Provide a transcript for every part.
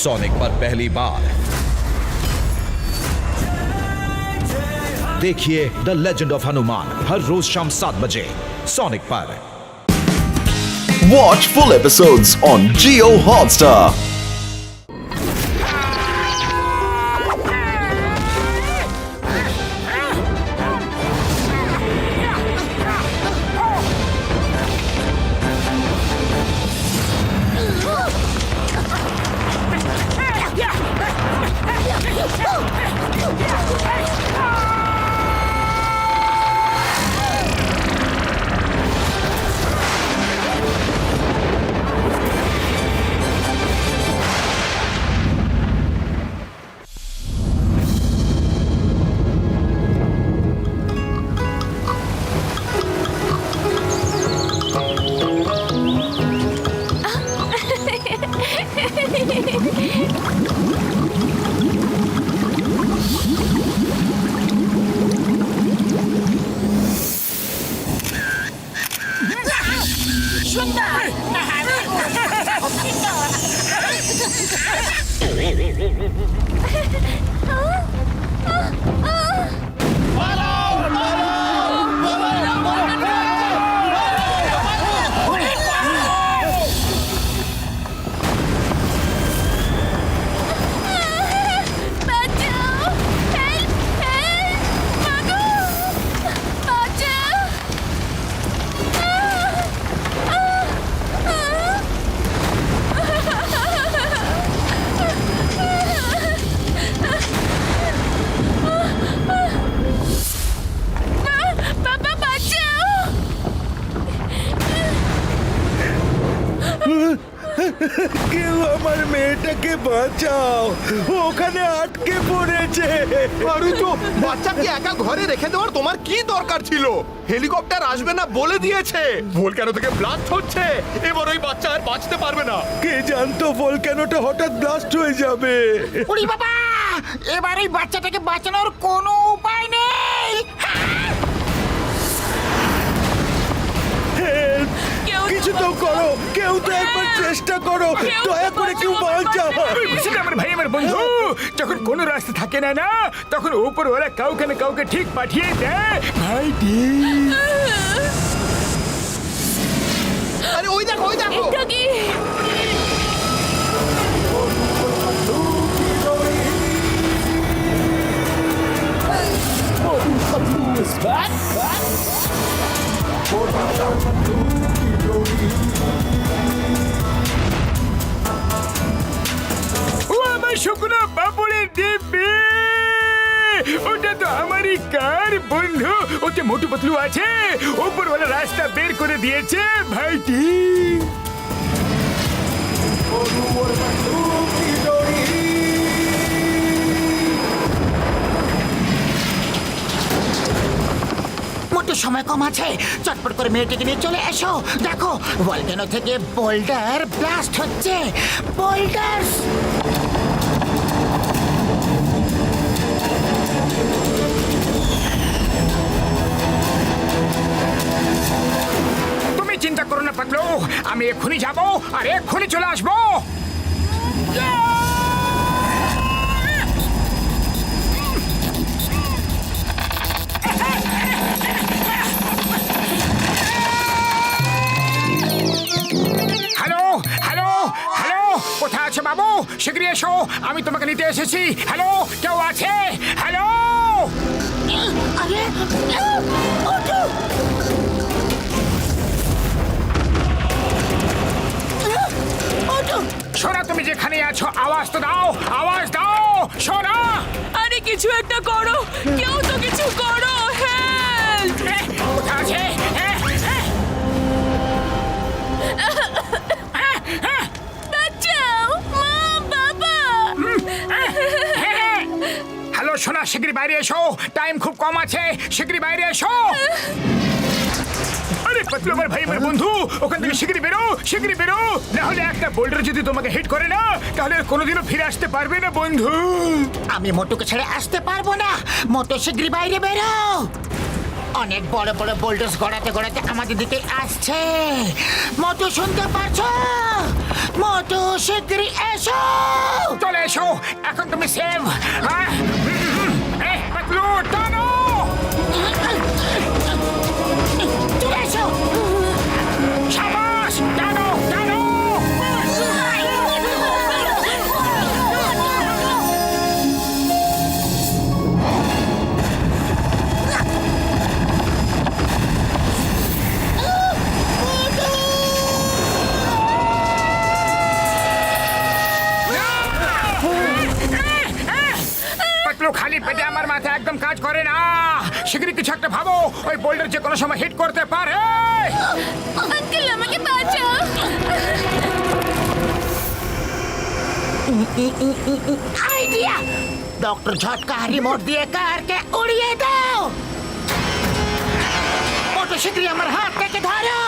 Sonic पर पहली बार देखिए द लेजेंड ऑफ हनुमान हर रोज शाम 7 बजे सोनिक पर। Watch full episodes on Jio Hotstar. কেউ আমার মেয়েটাকে বাঁচাও, ওখানে আটকে পড়েছে। আরে তো বাচ্চাকে একা ঘরে রেখে দেওয়ার তোমার কি দরকার ছিল? হেলিকপ্টার আসবে না বলে দিয়েছে। ভোলক্যানো থেকে ব্লাস্ট হচ্ছে, এবার ওই বাচ্চা আর বাঁচতে পারবে না। কে জানতো ভলক্যানোটা হঠাৎ ব্লাস্ট হয়ে যাবে। ওরে বাবা, এবার এই বাচ্চাটাকে বাঁচানোর কোনো উপায় নেই। Help! কিছু তো করো, কেউ তো একবার চেষ্টা করো, দয়া করে কেউ বাঁচাও। আমার ভাই আমার বন্ধু, যখন কোনো রাস্তা থাকে না না তখন উপরওয়ালা কাউকে না কাউকে ঠিক পাঠিয়ে দেয় ভাইটি। আরে ওই দেখো, ওই দেখো। এটা কি? ও আমার শুকনো বাবুলের দিব্যি, ওটা তো আমারই কার বন্ধু। ওতে মোটু পাতলু আছে, উপরওয়ালা রাস্তা বের করে দিয়েছে ভাইটি। মোটু সময় কম আছে, চটপট করে মেয়েটিকে নিয়ে চলে এসো। দেখো ভলক্যানো থেকে বোল্ডার ব্লাস্ট হচ্ছে। বোল্ডার তুমি চিন্তা করো না পাতলু, আমি এক্ষুনি যাব আর এক্ষুনি চলে আসবো। হ্যালো হ্যালো হ্যালো, কোথায় আছে বাবু? শীঘ্রই এসো, আমি তোমাকে নিতে এসেছি। হ্যালো, কেউ আছে? হ্যালো, আরে ওঠো। ওঠো। সোনা তুমি যেখানে আছো আওয়াজ তো দাও, আওয়াজ দাও সোনা। আরে কিছু একটা করো, কেউ তো কিছু করো। হেল্প! কোথায় আছে? বাঁচাও, মা, বাবা। হ্যালো সোনা, শীঘ্রই বাইরে এসো, টাইম খুব কম আছে, শীঘ্রই বাইরে এসো। আরে পাতলু আমার ভাই আমার বন্ধু, ওখান থেকে শীঘ্রই বেরো, শীঘ্রই বেরো, না হলে একটা বোল্ডার যদি তোমাকে হিট করে না তাহলে আর কোনোদিনও ফিরে আসতে পারবে না বন্ধু। আমি মোটুকে ছেড়ে আসতে পারবো না। মোটু শীঘ্রই বাইরে বেরো। অনেক বড় বড় বোল্ডার্স গড়াতে গড়াতে আমাদের দিকে আসছে। মোটু শুনতে পারছো? মোটু শিগগিরই এসো। এসো, এখন তুমি সেভ। পাতলু টানো। চলে এসো। সাবাস, টানো টানো। পাতলু, খালি পেটে আমার মাথা একদম কাজ করে না। শিগগিরই কিছু একটা ভাবো, ওই বোল্ডার যে কোনো সময় হিট করতে পারে। আঙ্কেল আমাকে বাঁচাও। আইডিয়া! ডক্টর ঝটকা রিমোট দিয়ে কারকে উড়িয়ে দাও। মোটু শিগগিরই আমার হাত থেকে ধরো।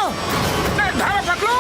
ধরো পাতলু।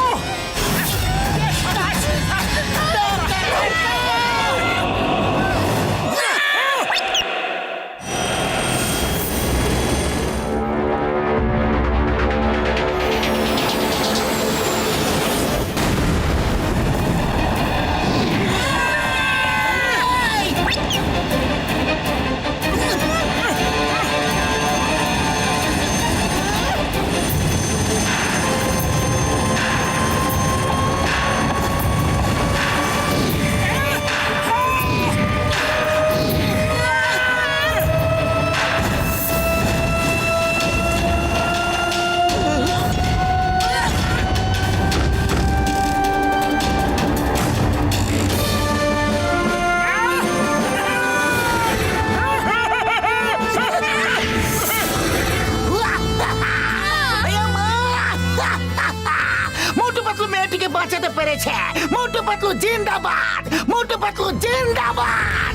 মোটু পাতলু মেয়েটিকে বাঁচাতে পেরেছে। মোটু পাতলু জিন্দাবাদ, মোটু পাতলু জিন্দাবাদ।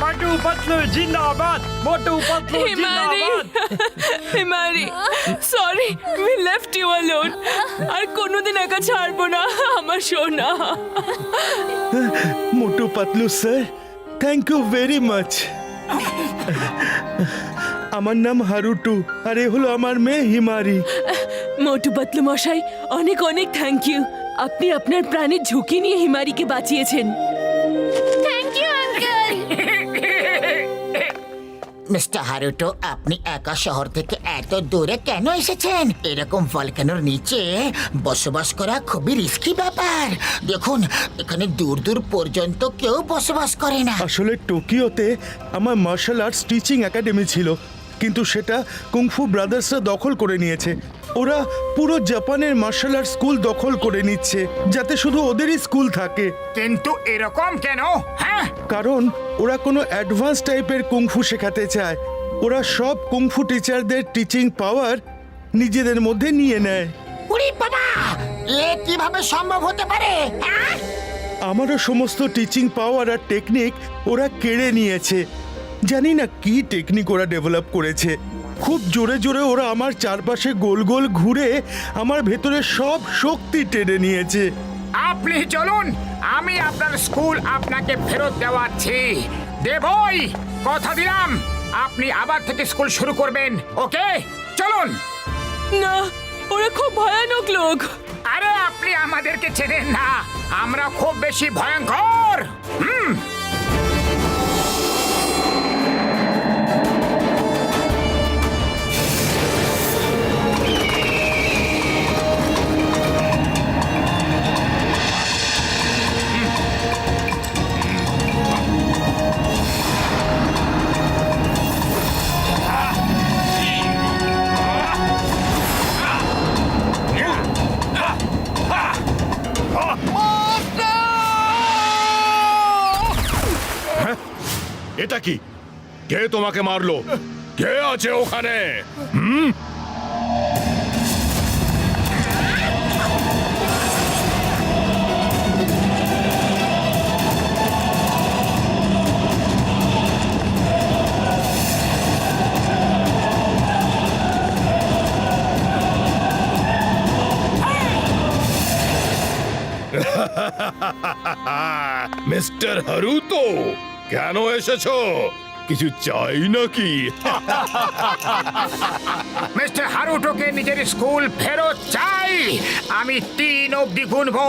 মোটু পাতলু জিন্দাবাদ, Motu Patlu Himari, Himari, sorry, we left you alone. আর কোনোদিন একা ছাড়বো না আমার সোনা। Motu Patlu sir, thank you very much. আমার নাম হারুটু আর এ হলো আমার মেয়ে হিমারি। মোটু পাতলু মশাই, অনেক অনেক থ্যাংক ইউ। আপনি আপনার প্রাণের ঝুঁকি নিয়ে হিমারিকে বাঁচিয়েছেন। Thank you uncle. Mister Haruto, আপনি একা শহর থেকে এত দূরে কেন এসেছেন? এরকম ভলকানোর নিচে বসবাস করা খুবই রিস্কি ব্যাপার। দেখুন, এখানে দূর দূর পর্যন্ত কেউ বসবাস করে না। আসলে টোকিওতে আমার মার্শাল আর্টস টিচিং একাডেমি ছিল, কিন্তু সেটা কুংফু ব্রাদার্সরা দখল করে নিয়েছে। ওরা পুরো জাপানের মার্শাল আর্ট স্কুল দখল করে নিচ্ছে, যাতে শুধু ওদেরই স্কুল থাকে। কিন্তু এরকম কেন? হ্যাঁ, কারণ ওরা কোনো অ্যাডভান্স টাইপের কুংফু শেখাতে চায়। ওরা সব কুংফু টিচারদের টিচিং পাওয়ার নিজেদের মধ্যে নিয়ে নেয়। উরি বাবা, এ কিভাবে সম্ভব হতে পারে? হ্যাঁ? আমারও সমস্ত টিচিং পাওয়ার আর টেকনিক ওরা কেড়ে নিয়েছে। জানি না কি টেকনিক ওরা ডেভেলপ করেছে। খুব জোরে জোরে ওরা আমার চারপাশে গোল গোল ঘুরে আমার ভেতরে সব শক্তি টেনে নিয়েছে। আপনি চলুন, আমি আপনার স্কুল আপনাকে ফেরত দেওয়াচ্ছি। দেবই, কথা দিলাম আপনি আবার থেকে স্কুল শুরু করবেন। ওকে, চলুন। না, ওরা খুব ভয়ানক লোক। আরে আপনি আমাদেরকে চেনেন না, আমরা খুব বেশি ভয়ঙ্কর। এটা কি? কে তোমাকে মারলো? কে আছে ওখানে? মিস্টার হারুতো, কেন এসেছো? কিছু চাই নাকি? মিস্টার হারুটোকে নিজের স্কুল ফেরত চাই। আমি 3 অবধি গুনবো।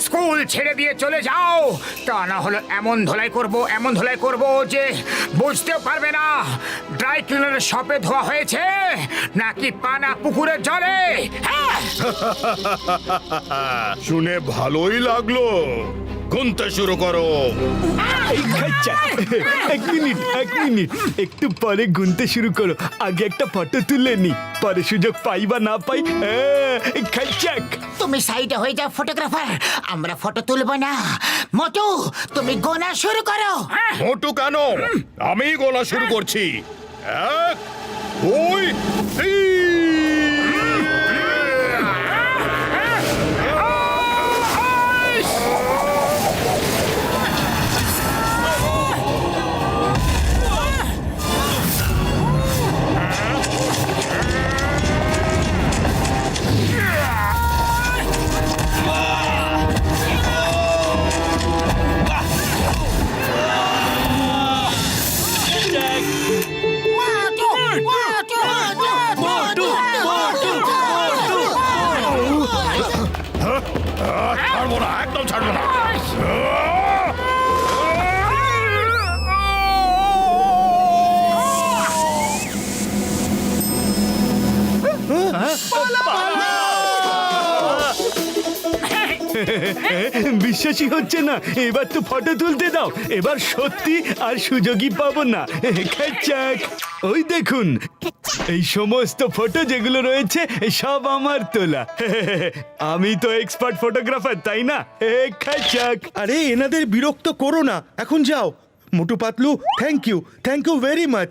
স্কুল ছেড়ে দিয়ে চলে যাও, তা না হলে এমন ধোলাই করব যে বুঝতেও পারবে না ড্রাই ক্লিনারের শপে ধোয়া হয়েছে নাকি পানা পুকুরের জলে। হ্যাঁ, শুনে ভালোই লাগলো। গুনতে শুরু করো। এক মিনিট একটু পরে গুনতে শুরু করো, আগে একটা ফটো তুলে নি, পরে সুযোগ পাই বা না পাই। খাইচাক তুমি সাইডে হয়ে যাও ফটোগ্রাফার, আমরা ফটো তুলবো না। মোটু তুমি গোনা শুরু করো। মোটু কেন? আমি গোনা শুরু করছি। 1 2 3। ছাড়বো না, একদম ছাড়বো না। বিশ্বাসই হচ্ছে না, এবার তো ফটো তুলতে দাও। এবার সত্যি আর সুযোগই পাবো না। খাইচাক ওই দেখুন, এই সমস্ত ফটো যেগুলো রয়েছে সব আমার তোলা। আমি তো এক্সপার্ট ফটোগ্রাফার, তাই না? খাইচাক আরে এনাদের বিরক্ত করো না, এখন যাও। Motu Patlu, thank you very much.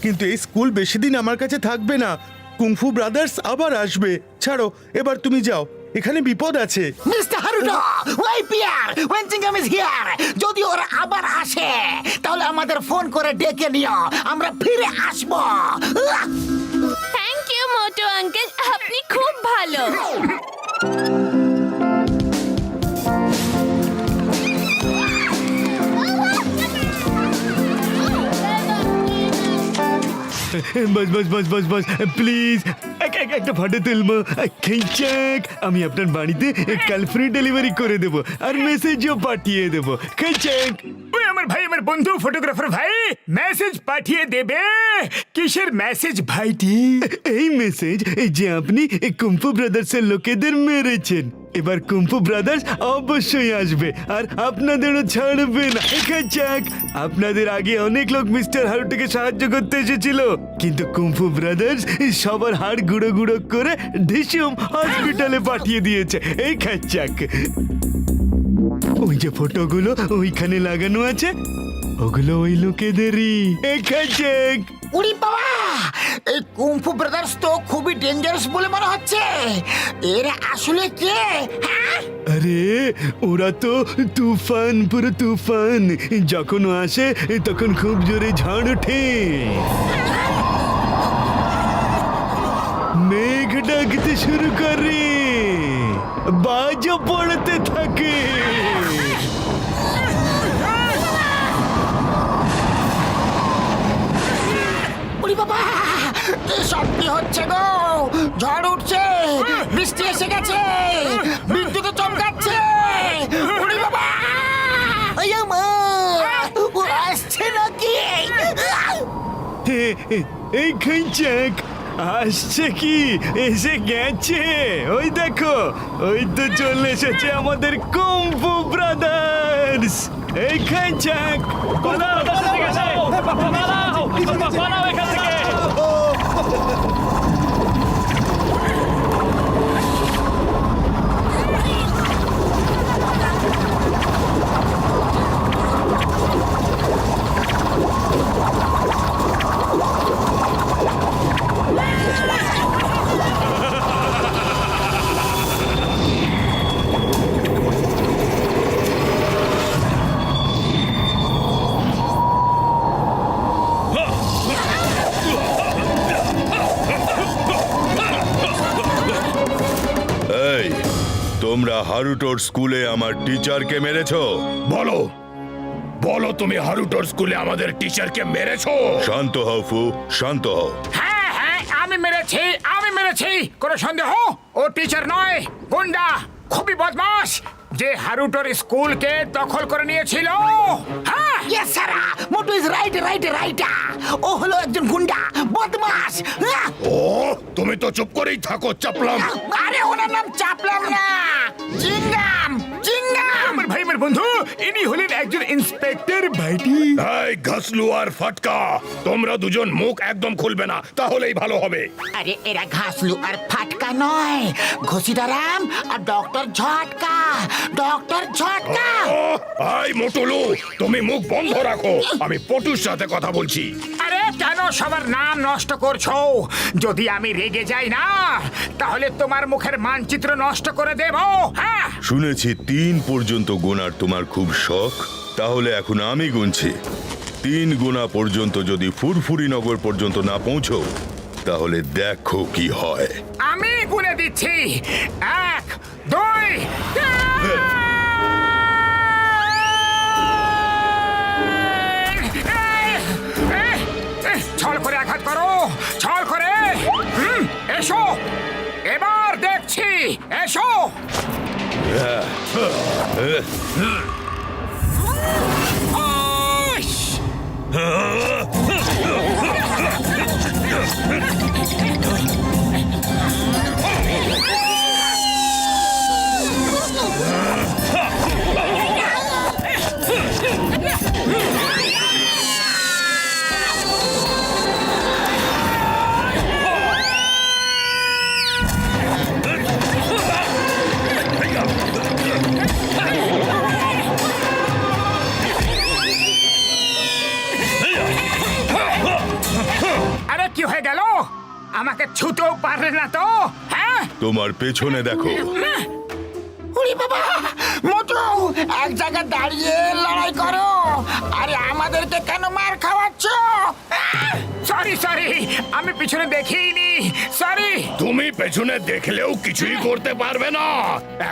কিন্তু এই স্কুল বেশি দিন আমার কাছে থাকবে না। কুংফু ব্রাদার্স আবার আসবে। ছাড়ো, এবার তুমি যাও, এখানে বিপদ আছে। মিস্টার হারুটো, ওই পিয়ার ওয়েনচিংহাম ইজ হিয়ার। যদি ওরা আবার আসে তাহলে আমাদের ফোন করে ডেকে নিও, আমরা ফিরে আসবো। থ্যাংক ইউ মোটু আঙ্কেল, আপনি খুব ভালো। বস প্লিজ একটা ফটো তুলবো। খাইচাক আমি আপনার বাড়িতে কাল ফ্রি ডেলিভারি করে দেবো আর মেসেজও পাঠিয়ে দেবো। খাইচাক ওই আমার ভাই, আমার বন্ধু ফটোগ্রাফার ভাই মেসেজ পাঠিয়ে দেবে। কিসের মেসেজ ভাইটি? এই মেসেজ যে আপনি কুম্ফু ব্রাদার্সের লোকেদের মেরেছেন। এবার কুম্ফু ব্রাদার্স অবশ্যই আসবে আর আপনাদেরও ছাড়বে না। খাইচাক আপনাদের আগে অনেক লোক মিস্টার হারুটোকে সাহায্য করতে এসেছিল, কিন্তু কুম্ফু ব্রাদার্স সবার হাড় গুঁড়ো গুঁড়ো করে ঢিসুম হসপিটালে পাঠিয়ে দিয়েছে। এই খাইচাক ওই যে ফটোগুলো ওইখানে লাগানো আছে, ওগুলো ওই লোকেদেরই। এই খাইচাক উড়ি বাবা, এই কুংফু ব্রাদার্স তো খুবই ডেঞ্জারাস বলে মনে হচ্ছে। এরা আসলে কে? হ্যাঁ, আরে ওরা তো তুফান, পুরো তুফান। যখন আসে তখন খুব জোরে ঝড় ওঠে, মেঘ ডাকতে শুরু করে, বাজও পড়তে থাকে। উড়ি বাবা, এসব কি হচ্ছে গো? ঝড় উঠছে, বৃষ্টি এসে গেছে, বিদ্যুৎ চমকাচ্ছে। উড়ি বাবা, ও আসছে নাকি? এই খাইচাক আসছে কি? এসে গেছে, ওই দেখো, ওই তো চলে এসেছে আমাদের কুম্ফু ব্রাদার্স। এই খাইচাক তোমরা হারুটোর স্কুলে আমার টিচারকে মেরেছো? বলো, বলো তুমি হারুটোর স্কুলে আমাদের টিচারকে মেরেছো? শান্ত হও ফু, শান্ত হও। হ্যাঁ হ্যাঁ আমি মেরেছি কোনো সন্দেহ? ও টিচার নয়, গুন্ডা, খুবই বদমাস, যে হারুটোর স্কুলকে দখল করে নিয়েছিল। হ্যাঁ yes sir, Motu is right. ও হলো একজন গুন্ডা, বদমাস। ও তুমি তো চুপ করেই থাকো চাপলাম। আরে ওনার নাম চাপলাম না, চিংগাম। আমার ভাই, আমার বন্ধু, ইনি হলেন একজন ইন্সপেক্টর ভাইটি। এই ঘাসলু আর ফাটকা, তোমরা দুজন মুখ একদম খুলবে না, তাহলেই ভালো হবে। আরে এরা ঘাসলু আর ফাটকা নয়, ঘসিদারাম আর ডক্টর ঝটকা। ও আই মোটুলু, তুমি মুখ বন্ধ রাখো, আমি পটুর সাথে কথা বলছি। আরে কেন সবার নাম নষ্ট করছো? যদি আমি রেগে যাই না, তাহলে তোমার মুখের মানচিত্র নষ্ট করে দেব। হ্যাঁ শুনেছি 3 পর্যন্ত গোনার তোমার খুব শখ, তাহলে এখন আমি গুনছি। 3 গোনা পর্যন্ত যদি ফুরফুরি নগর পর্যন্ত না পৌঁছো, তাহলে দেখো কি হয়। আমি গুনে দিচ্ছি, 1 2 ছল করে আঘাত করো, ছল করে। এসো, এবার দেখছি, এসো। আরে কি হয়ে গেল? আমাকে ছুতেও পারলে না তো? হ্যাঁ তোমার পেছনে দেখো। ওরে বাবা, মোটু এক জায়গায় দাঁড়িয়ে লড়াই করো। আরে আমাদেরকে কেন মার খাওয়াচ্ছ? সরি, আমি পিছনে দেখিনি, সরি। তুমি পেছনে দেখলেও কিছুই করতে পারবে না,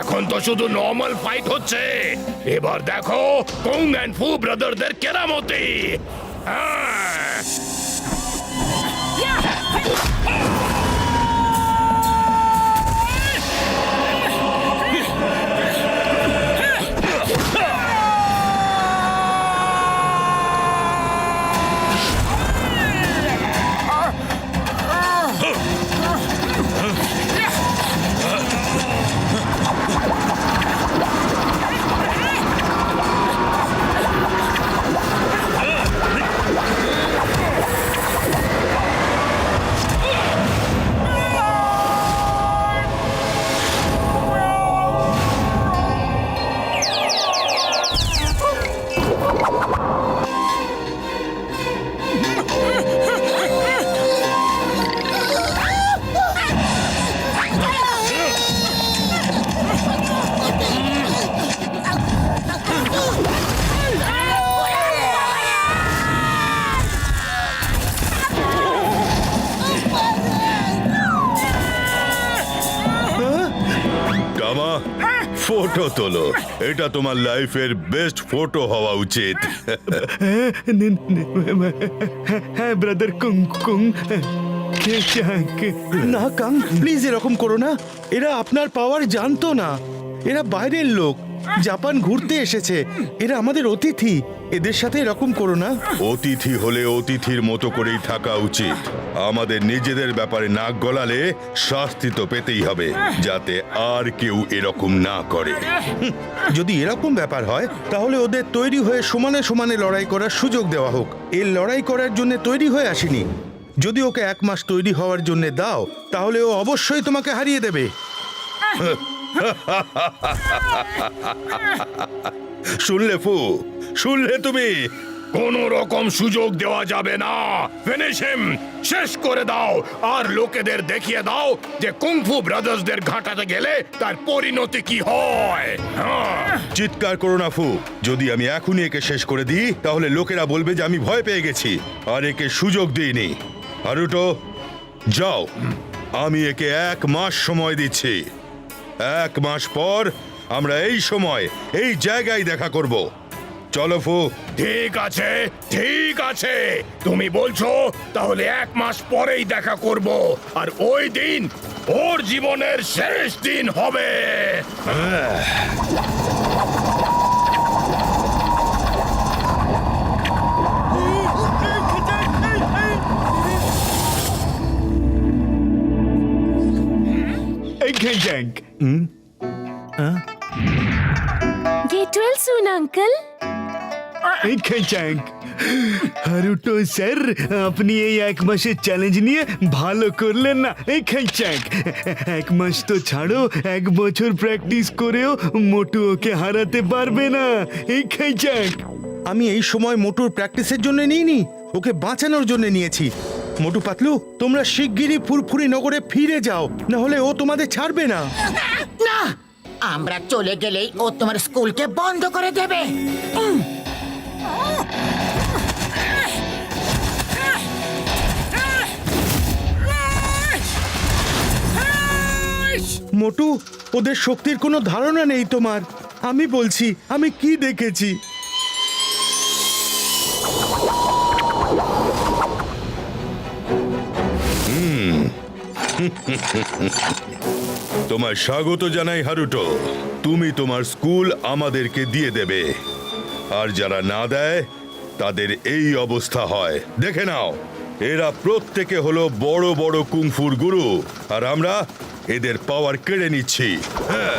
এখন তো শুধু নর্মাল ফাইট হচ্ছে। এবার দেখো কুং এন্ড ফু ব্রাদারদের কেরামতি। হ্যাঁ কামা, ফটো তোলো, এটা তোমার লাইফের বেস্ট ফটো হওয়া উচিত। হ্যাঁ ব্রাদার কুং কুং। না কাং, প্লিজ এরকম করো না। এরা আপনার পাওয়ার জানতো না, এরা বাইরের লোক, জাপান ঘুরতে এসেছে, এরা আমাদের অতিথি। এদের সাথে এরকম করো না। অতিথি হলে অতিথির মতো করেই থাকা উচিত। আমাদের নিজেদের ব্যাপারে নাক গলালে শাস্তি তো পেতেই হবে, যাতে আর কেউ এরকম না করে। যদি এরকম ব্যাপার হয়, তাহলে ওদের তৈরি হয়ে সমানে সমানে লড়াই করার সুযোগ দেওয়া হোক। এর লড়াই করার জন্য তৈরি হয়ে আসেনি। যদি ওকে 1 মাস তৈরি হওয়ার জন্য দাও, তাহলে ও অবশ্যই তোমাকে হারিয়ে দেবে। শুনলে ফু, শুনলে তুমি? কোন রকম সুযোগ দেওয়া যাবে না। ফিনিশ হিম, শেষ করে দাও। আর লোকেদের দেখিয়ে দাও যে কুংফু ব্রাদার্সদের ঘাটাতে গেলে তার পরিণতি কি হয়। চিৎকার করো না ফু। যদি আমি এখনই একে শেষ করে দিই, তাহলে লোকেরা বলবে যে আমি ভয় পেয়ে গেছি আর একে সুযোগ দিইনি। হারুটো, যাও, আমি একে 1 মাস সময় দিচ্ছি। 1 মাস পর আমরা এই সময় এই জায়গায় দেখা করব। চলো ফু। ঠিক আছে, ঠিক আছে, তুমি বলছো তাহলে 1 মাস পরেই দেখা করব, আর ওই দিন ওর জীবনের শেষ দিন হবে। এই খ্যাঁক। Get well soon, uncle. এই খ্যাঁক। হারুটো স্যার, আপনি এই 1 মাসের চ্যালেঞ্জ নিয়ে ভালো করলেন না। এই খ্যাঁক, 1 মাস তো ছাড়ো, 1 বছর প্র্যাকটিস করেও মোটু ওকে হারাতে পারবে না। এই খ্যাঁক। আমি এই সময় মোটুর প্র্যাকটিসের জন্য নিইনি, ওকে বাঁচানোর জন্য নিয়েছি। মোটু পাতলু, তোমরা শিগগিরই ফুরফুরি নগরে ফিরে যাও, না হলে ও তোমাদের ছাড়বে না। না, আমরা চলে গেলেই ও তোমার স্কুলকে বন্ধ করে দেবে। মোটু, ওদের শক্তির কোনো ধারণা নেই তোমার। আমি বলছি, আমি কি দেখেছি। তোমার স্বাগত জানাই হারুটো। তুমি তোমার স্কুল আমাদেরকে দিয়ে দেবে, আর যারা না দেয় তাদের এই অবস্থা হয়। দেখে নাও, এরা প্রত্যেকে হলো বড় বড় কুংফুর গুরু, আর আমরা এদের পাওয়ার কেড়ে নিচ্ছি। হ্যাঁ,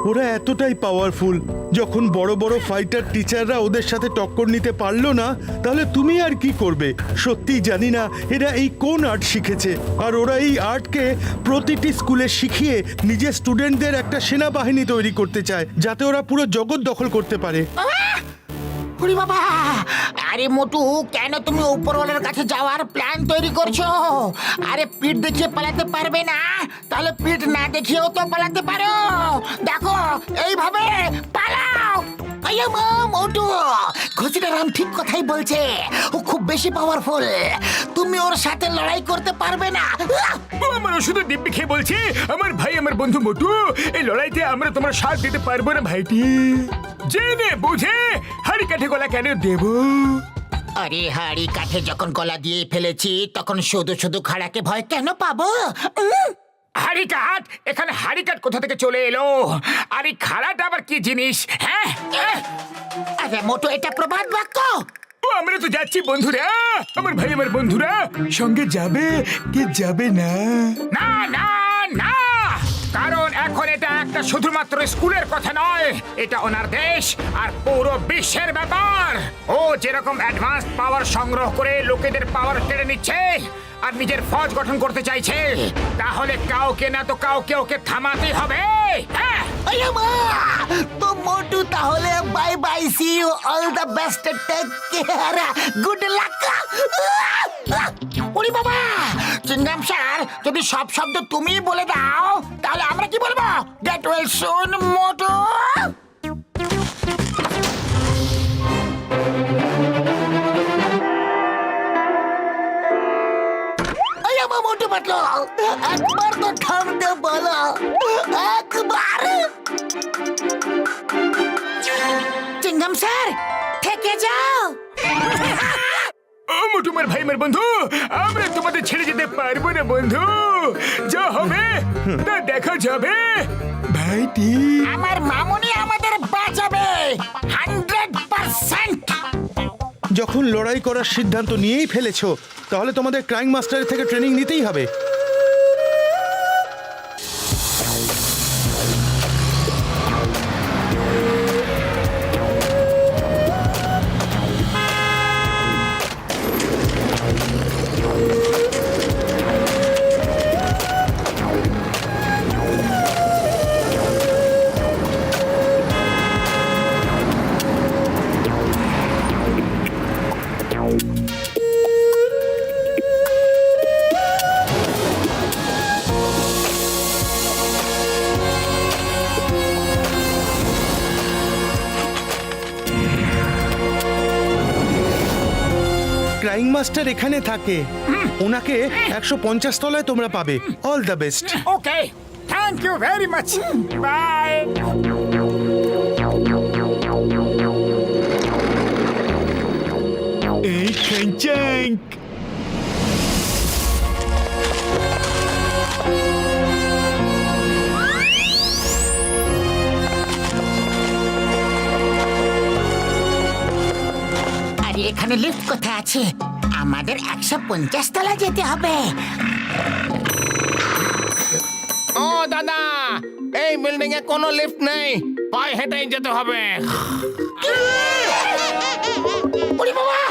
ওরা এতটাই পাওয়ারফুল, যখন বড় বড় ফাইটার টিচাররা ওদের সাথে টক্কর নিতে পারলো না, তাহলে তুমি আর কি করবে? সত্যি জানি না এরা এই কোন আর্ট শিখেছে, আর ওরা এই আর্টকে প্রতিটি স্কুলে শিখিয়ে নিজের স্টুডেন্টদের একটা সেনাবাহিনী তৈরি করতে চায়, যাতে ওরা পুরো জগৎ দখল করতে পারে। ওরে বাবা! আরে মোটু, কেন তুমি উপরওয়ালার কাছে যাওয়ার প্ল্যান তৈরি করছো? আরে পিঠ দেখিয়ে পালাতে পারবে না, তাহলে পিঠ না দেখিয়েও তো পালাতে পারো। দেখো, এইভাবে পালাও। আইয়া মা, মোটু, ঘসিটারাম ঠিক কথাই বলছে। ও খুব বেশি পাওয়ারফুল, তুমি ওর সাথে লড়াই করতে পারবে না। ও আমার শুধু দিব্যি খেয়ে বলছি, আমার ভাই, আমার বন্ধু মোটু, এই লড়াইতে আমরা তোমার সাথ দিতে পারবো না ভাইটি। জেনে বুঝে হাড়ি কাঠে গলা কেন দেব? আরে হাড়ি কাঠে যখন গলা দিয়ে ফেলেছি, তখন শুধু শুধু খাড়াকে ভয় কেন পাবো? হাড়ি কাঠ? এখানে হাড়ি কাঠ কোথা থেকে চলে এলো? আর এই খাড়াটা আবার কি জিনিস? হ্যাঁ, আরে মোটু, এটা প্রবাদ বাক্য। ও আমরা তো যাচ্ছি বন্ধুরা, আমার ভাই, আমার বন্ধুরা সঙ্গে যাবে কি যাবে না? না না না, কারণ এখন এটা একটা শুধুমাত্র স্কুলের কথা নয়, এটা ওনার দেশ আর পুরো বিশ্বের ব্যাপার। ও যেরকম অ্যাডভান্স পাওয়ার সংগ্রহ করে লোকেদের পাওয়ার কেড়ে নিচ্ছে আর নিজের ফৌজ গঠন করতে চাইছে, তাহলে কাউকে না তো কাউকে ওকে থামাতে হবে। হ্যাঁ, আরে মা, তো মোটু তাহলে bye bye, see you, all the best, take care, good luck. ওরে বাবা! চিংগাম স্যার, যদি সব শব্দ তুমি বলে দাও, তাহলে আমরা কি বলবো? গেট ওয়েল সুন, মোটু। আরে মা, মোটু পাতলু, একবার তো থামতে বলো, একবার। চিংগাম স্যার, থেকে যাও। ও মোটু, আমার ভাই, আমার বন্ধু, আমরা তোমাদের ছেড়ে যেতে পারবো না বন্ধু। যা হবে তা দেখা যাবে ভাইটি। আমার মামুনি আমাদের বাঁচাবে 100%। যখন লড়াই করার সিদ্ধান্ত নিয়েই ফেলেছো, তাহলে তোমাদের ক্রাইম মাস্টারের থেকে ট্রেনিং নিতেই হবে। ফ্লাইং মাস্টার এখানে থাকে। ওনাকে 150 তলায় তোমরা পাবে। All the best. Okay, thank you very much, bye. এই খাঞ্চাঙ্ক আরে এখানে লিফট কোথায় আছে? আমাদের 150 তলা যেতে হবে। ও দাদা, এই বিল্ডিং এ কোনো লিফট নেই, পায়ে হেঁটেই যেতে হবে। ওরে বাবা,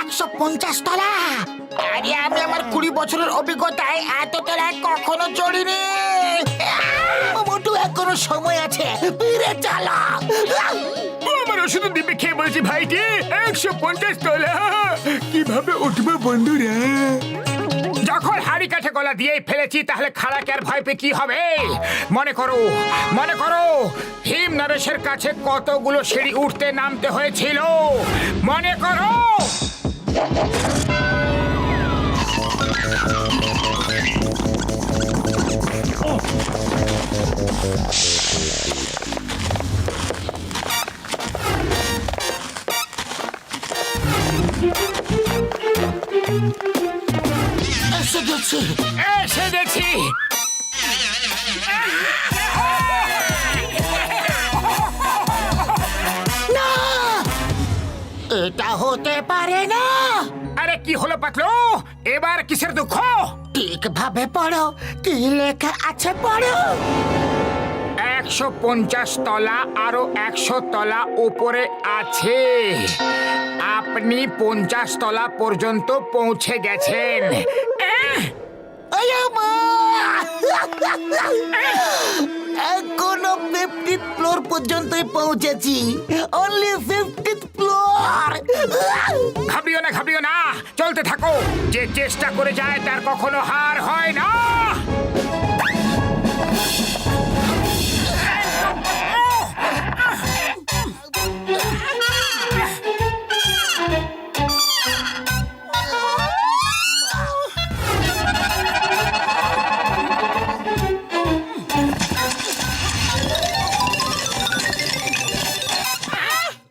150 তলা! আরে আমি আমার 20 বছরের অভিজ্ঞতায় এত তলায় কখনো চড়িনি। মোটু এখনো সময় আছে, ফিরে চালা। আমার ওষুধ দিবে খেয়ে বলছি ভাইটি 150 তলা কিভাবে উঠবো বন্ধুরা? যখন হাড়ি কাঠে গলা দিয়ে ফেলেছি তাহলে খাড়াকে আর ভয় পেয়ে কি হবে? মনে করো হিম নরেশের কাছে কতগুলো সিঁড়ি উঠতে নামতে হয়েছিল। মনে করো। এসে গেছি। না, এটা হতে পারে না। আরে কি হলো পাতলু? এবার কিসের দুঃখ? ঠিকভাবে পড়ো, কি লেখা আছে পড়ো। 150 তলা আরো 100 তলা উপরে আছে। আপনি 50 তলা পর্যন্ত পৌঁছে গেছেন। এখনো 50th ফ্লোর পর্যন্তই পৌঁছেছি। Only 50th floor. ঘাবড়িও না, চলতে থাকো। যে চেষ্টা করে যায় তার কখনো হার হয় না।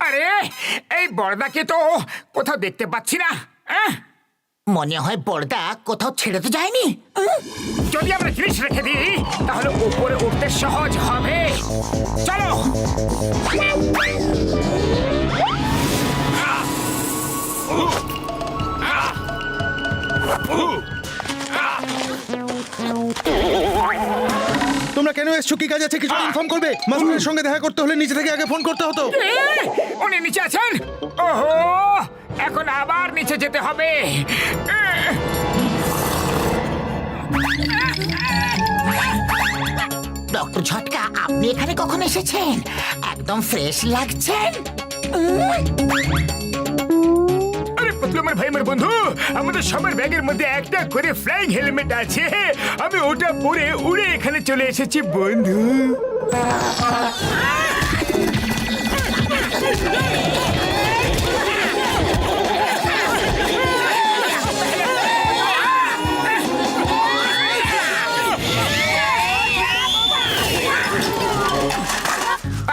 আরে এই বড়দাকে তো কোথাও দেখতে পাচ্ছি না। মনে হয় বড়দা কোথাও ছেড়ে তো যায়নি। যদি আমরা জিনিস রেখে দিই তাহলে উপরে উঠতে সহজ হবে। চলো। তোমরা কেন এসছো? কি কাজ আছে? কিছু ইনফর্ম করবে। মাস্টারের সঙ্গে দেখা করতে হলে নিচে থেকে আগে ফোন করতে হতো। উনি নিচে আছেন? ওহো, এখন আবার নিচে যেতে হবে। ডক্টর ঝটকা, আপনি এখানে কখন এসেছেন? একদম ফ্রেশ লাগছেন। আরে পাতলু আমার ভাই, আমার বন্ধু, আমাদের সবার ব্যাগের মধ্যে একটা করে ফ্লাইং হেলমেট আছে। আমি ওটা পরে উড়ে এখানে চলে এসেছি বন্ধু।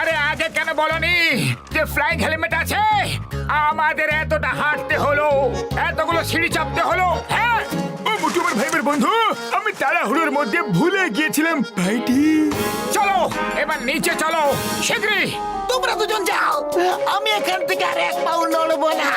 আরে আগে কেন বলনি যে ফ্লাইং হেলমেট আছে? আমাদের এতটা হাঁটতে হলো, এতগুলো সিঁড়ি চাপতে হলো। হ্যাঁ, ও মুটু আমার ভাইয়ের বন্ধু, আমি তাড়াহুড়োর মধ্যে ভুলে গিয়েছিলাম ভাইটি। চলো এবার নিচে চলো, শীঘ্রই। তোমরা দুজন যাও, আমি এখান থেকে আর এক পাও নড়বো না।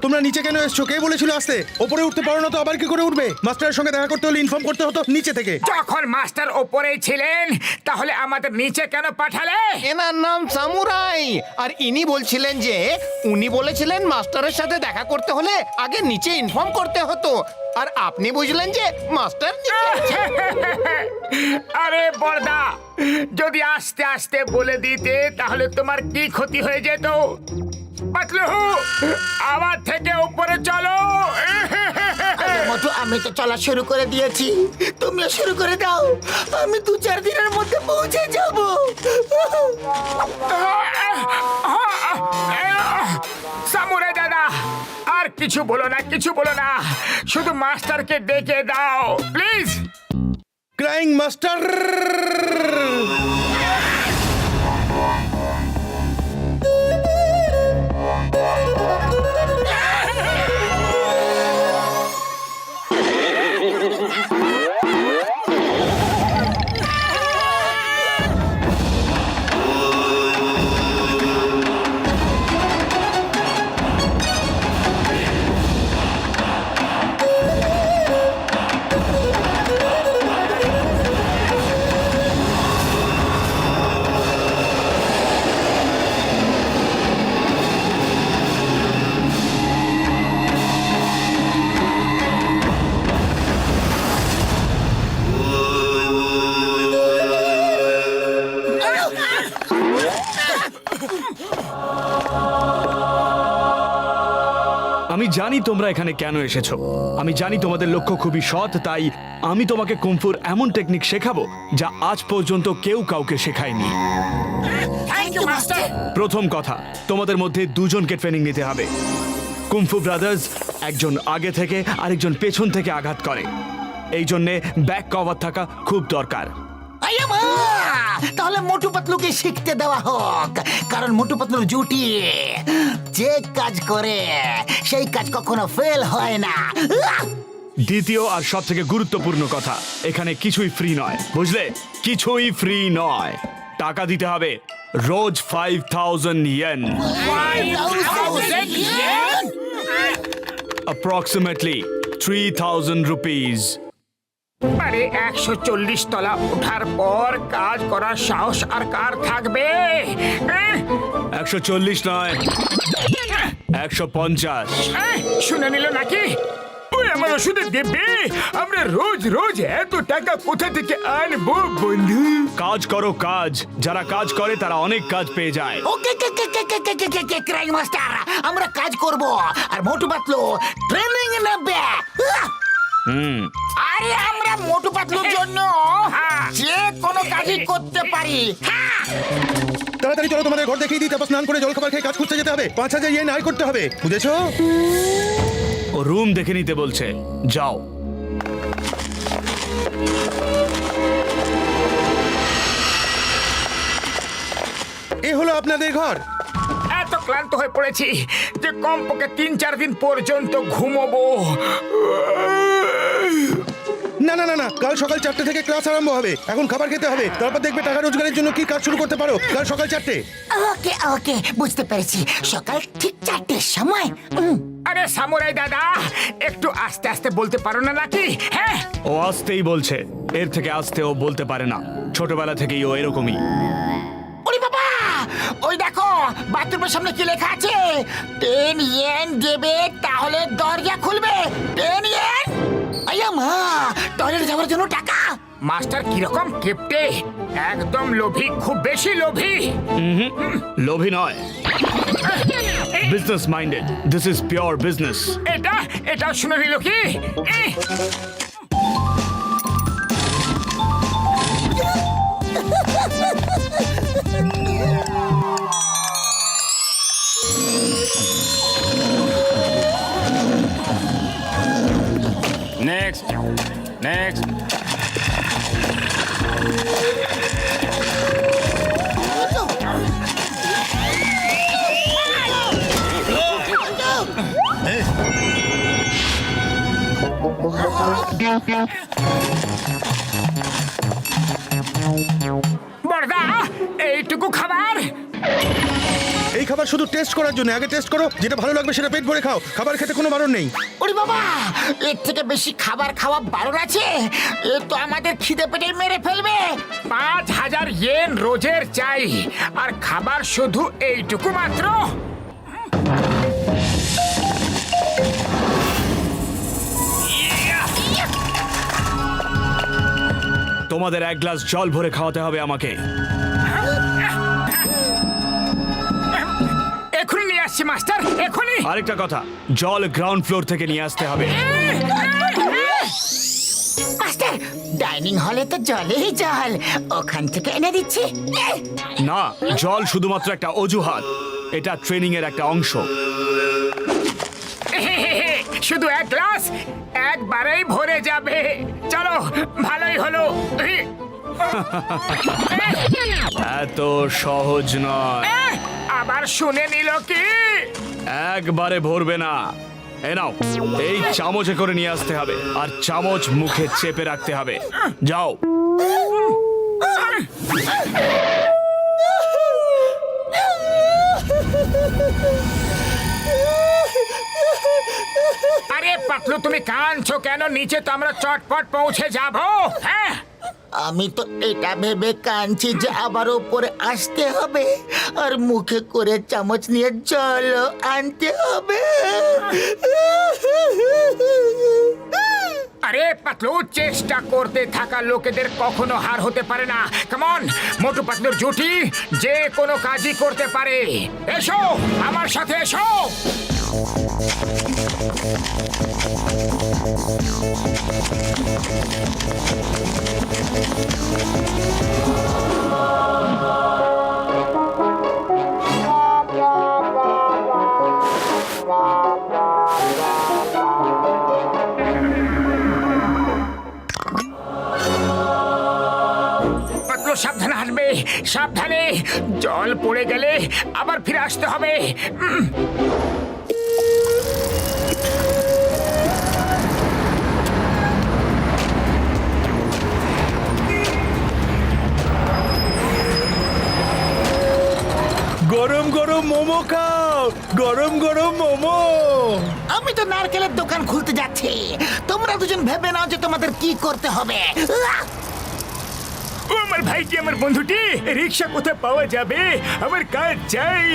তোমরা নিচে কেন এসছো? কে বলেছিল আসতে? ওপরে উঠতে পারো না তো আবার কি করে উঠবে? মাস্টারের সঙ্গে দেখা করতে হলে ইনফর্ম করতে হতো নিচে থেকে। যখন মাস্টার ওপরে ছিলেন তাহলে আমাদের নিচে কেন পাঠালে? এনার নাম সামুরাই, আর ইনি বলছিলেন যে উনি বলেছিলেন মাস্টারের সাথে দেখা করতে হলে আগে নিচে ইনফর্ম করতে হতো, আর আপনি বুঝলেন যে মাস্টার নিচে আছে। আরে বড়দা, যদি আস্তে আস্তে বলে দিতে তাহলে তোমার কি ক্ষতি হয়ে যেত? পাতলু আমার থেকে উপরে চলো। আরে মোটু, আমি তো চলা শুরু করে দিয়েছি, তুমিও শুরু করে দাও। আমি 2-4 দিনের মধ্যে পৌঁছে যাব। সামুরাই দাদা, আর কিছু বলো না, কিছু বলো না, শুধু মাস্টারকে ডেকে দাও প্লিজ। Crying master! আমি জানি তোমরা এখানে কেন এসেছো। আমি জানি তোমাদের লক্ষ্য খুবই সৎ, তাই আমি তোমাকে কুমফুর এমন টেকনিক শেখাবো যা আজ পর্যন্ত কেউ কাউকে শেখায়নি। Thank you master. প্রথম কথা, তোমাদের মধ্যে দুজনকে ট্রেনিং নিতে হবে। কুমফু ব্রাদার্স একজন আগে থেকে আরেকজন পেছন থেকে আঘাত করে, এই জন্যে ব্যাক কভার থাকা খুব দরকার। আইয়া মা! তাহলে মোটু পাতলুকে শিখতে দেওয়া হোক, কারণ মোটু পাতলুর জুটি যে কাজ করে সেই কাজ কখনো ফেল হয় না। দ্বিতীয় আর সব থেকে গুরুত্বপূর্ণ কথা, এখানে কিছুই ফ্রি নয়, বুঝলে? কিছুই ফ্রি নয়, টাকা দিতে হবে রোজ 5000 ইয়েন, approximately 3000 rupees। আরে 140 তলা ওঠার পর কাজ করার সাহস আর কার থাকবে? 140 নয়, 150। শুনে নিল নাকি? ওই আমার ওষুধে দেবে? আমরা রোজ রোজ এত টাকা কোথা থেকে আনবো বন্ধু? কাজ করো কাজ, যারা কাজ করে তারা অনেক কাজ পেয়ে যায়। ওকে ক্রাইং মাস্টার, আমরা কাজ করব আর মোটু পাতলু ট্রেনিং নেবে। আরে আমরা মোটু পাতলুর জন্য যে কোনো কাজই করতে পারি। তাড়াতাড়ি চলো, তোমাদের ঘর দেখিয়ে দিই, তারপর স্নান করে জল খাবার খেয়ে কাজ খুঁজতে যেতে হবে। 5000 ইয়েন আয় করতে হবে, বুঝেছো? ও রুম দেখে নিতে বলছে, যাও। এ হলো আপনাদের ঘর। এত ক্লান্ত হয়ে পড়েছি যে কমপক্ষে 3-4 দিন পর্যন্ত ঘুমোবো। না না না না, কাল সকাল 4টে থেকে ক্লাস আরম্ভ হবে। এখন খাবার খেতে হবে, তারপর দেখবে টাকা রোজগারের জন্য কি কাজ শুরু করতে পারো। কাল সকাল 4টে। ওকে বুঝতে পেরেছি, সকাল ঠিক 4টের সময়। আরে সামুরাই দাদা, একটু আস্তে আস্তে বলতে পারো না নাকি? হ্যাঁ, ও আসতেই বলছে, এর থেকে আসতে ও বলতে পারে না, ছোটবেলা থেকেই ও এরকমই। ওরে বাবা, ওই দেখো বাথরুমের সামনে কি লেখা আছে? 10 ইয়েন দেবে তাহলে দরজা খুলবে। 10 ইয়েন! আইয়া মা, টয়লেট যাওয়ার জন্য টাকা। মাস্টার কিরকম কেপটে, একদম লোভী, খুব বেশি লোভী। লোভী নয়, business minded. This is pure business. এটা শুনে নিল কি? Next. বড়দা, এইটুকু খাবার? এই খাবার শুধু টেস্ট করার জন্য। আগে টেস্ট করো, যেটা ভালো লাগবে সেটা পেট ভরে খাও। খাবার খেতে কোনো বারণ নেই। ওরে বাবা, এর থেকে বেশি খাবার খাওয়া বারণ আছে? এ তো আমাদের খিদে পেটে মেরে ফেলবে। 5000 ইয়েন রোজের চাই, আর খাবার শুধু এইটুকু মাত্র? তোমাদের 1 গ্লাস জল ভরে খাওয়াতে হবে আমাকে। এখনই নিয়ে আসছি। যাচ্ছি মাস্টার, এখনই। আরেকটা কথা, জল গ্রাউন্ড ফ্লোর থেকে নিয়ে আসতে হবে। মাস্টার, ডাইনিং হলে তো জলেই জল, ওখান থেকে এনে দিচ্ছি। না, জল শুধুমাত্র একটা অজুহাত, এটা ট্রেনিং এর একটা অংশ। শুধু এক গ্লাস একবারেই ভরে যাবে। চলো, ভালোই হলো। এত সহজ নয়, আবার শুনে নিল কি? একবারে ভরবে না। এ নাও, এই চামচে করে নিয়ে আসতে হবে, আর চামচ মুখে চেপে রাখতে হবে। যাও। আরে পাতলু, তুমি কাঁদছো কেন? নিচে তো আমরা চটপট পৌঁছে যাবো। হ্যাঁ, আমি তো এটা ভেবে কাঁদছি যে আবার উপরে আসতে হবে আর মুখে করে চামচ নিয়ে জল আনতে হবে। আরে পাতলু, চেষ্টা করতে থাকা লোকেদের কখনো হার হতে পারে না। কেমন মোটু পাতলুর জুটি যে কোনো কাজই করতে পারে। এসো আমার সাথে, এসো। পাতলু, সাবধানে হাঁটবে, সাবধানে। জল পড়ে গেলে আবার ফিরে আসতে হবে। গরম গরম মোমো খাও, গরম গরম মোমো। আমি তো নারকেলের দোকান খুলতে যাচ্ছি, তোমরা দুজন ভেবে নাও যে তোমাদের কি করতে হবে। ও আমার ভাইটি, আমার বন্ধুটি, রিক্সা কোথায় পাওয়া যাবে? আমার কার চাই,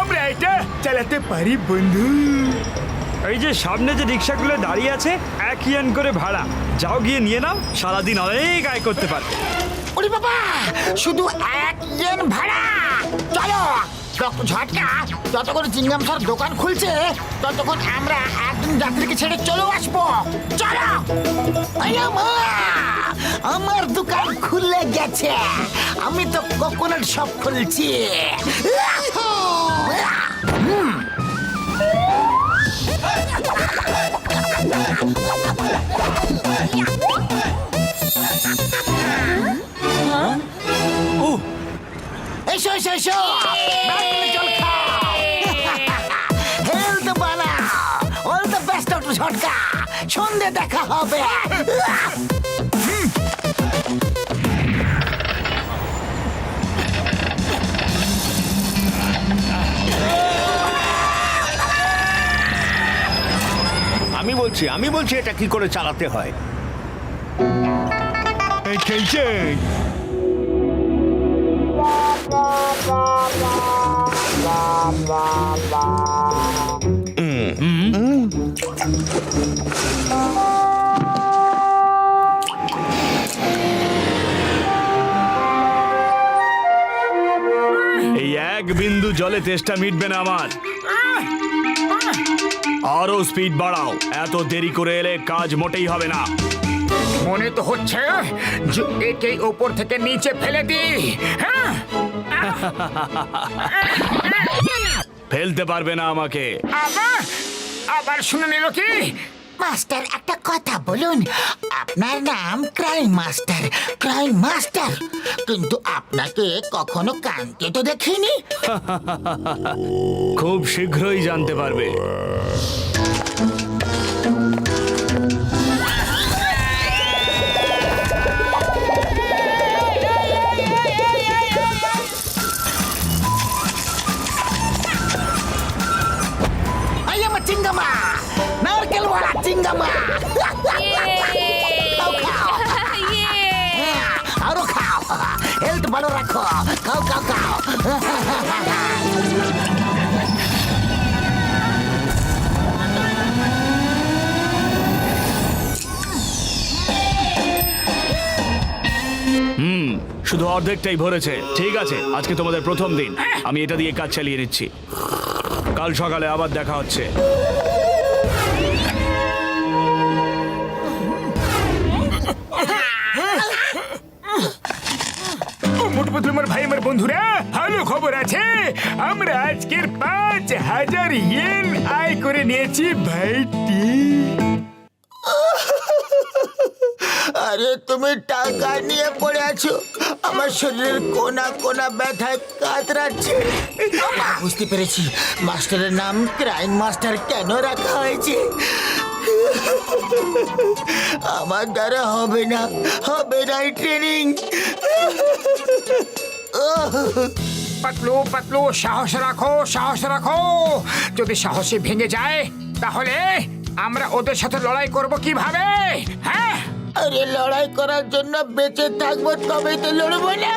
আমরা এটা চালাতে পারি বন্ধু। এই যে সামনে যে রিক্সাগুলো দাঁড়িয়ে আছে, 1 ইয়েন করে ভাড়া। যাও গিয়ে নিয়ে নাও, সারাদিন অনেক আয় করতে পারবে। ওরে বাবা, শুধু 1 ইয়েন ভাড়া? চলো ডক্টর ঝটকা যতক্ষণ চিংগাম স্যার দোকান খুলছে ততক্ষণ আমরা একজন যাত্রীকে ছেড়ে চলে আসবো। চলো। আয়া মা, আমার দোকান খুলে গেছে, আমি তো কোকোনাট শপ খুলছি। এসো এসো এসো, নারকেলের জল খাও, হেলথ বানাও। অল দ্য বেস্ট ডক্টর ঝটকা, সন্ধে দেখা হবে। আমি বলছি এটা কি করে চালাতে হয়। এই খেলছে। এই এক বিন্দু জলে তেষ্টা মিটবে না আমার। আরো স্পিড বাড়াও, এত দেরি করে এলে কাজ মোটেই হবে না। মনে তো হচ্ছে যে একে ওপর থেকে নিচে ফেলে দি। হ্যাঁ, ফেলতে পারবে না আমাকে। আবার আবার শুনে নিল কি? মাস্টার, একটা কথা বলুন, আপনার নাম ক্রাইম মাস্টার, ক্রাইম মাস্টার, কিন্তু আপনাকে কখনো কানকে তো দেখিনি। খুব শীঘ্রই জানতে পারবে। চিঙ্গামা, নারকেল ওয়ালা চিঙ্গামা। খাও খাও, আরো খাও, হেলথ ভালো রাখো, খাও খাও খাও। শুধু অর্ধেকটাই ভরেছে। ঠিক আছে, আজকে তোমাদের প্রথম দিন, আমি এটা দিয়ে কাজ চালিয়ে নিচ্ছি। কাল সকালে আবার দেখা হচ্ছে। মোটু পাতলু আমার ভাই আমার বন্ধুরা, ভালো খবর আছে। আমরা আজকের 5,000 ইয়েন আয় করে নিয়েছি ভাইটি। আরে তুমি টাকা নিয়ে পড়ে আছো, আমার শরীরের কোনা কোনা ব্যথায় কাতরাচ্ছে। বুঝতে পেরেছি মাস্টারের নাম ক্রাইম মাস্টার কেন রাখা হয়েছে। আমার দ্বারা হবে না এই ট্রেনিং। পাতলু পাতলু সাহস রাখো, সাহস রাখো। যদি সাহসে ভেঙে যায় তাহলে আমরা ওদের সাথে লড়াই করব কিভাবে? হ্যাঁ, আরে লড়াই করার জন্য বেঁচে থাকবো তবেই তো লড়বো না।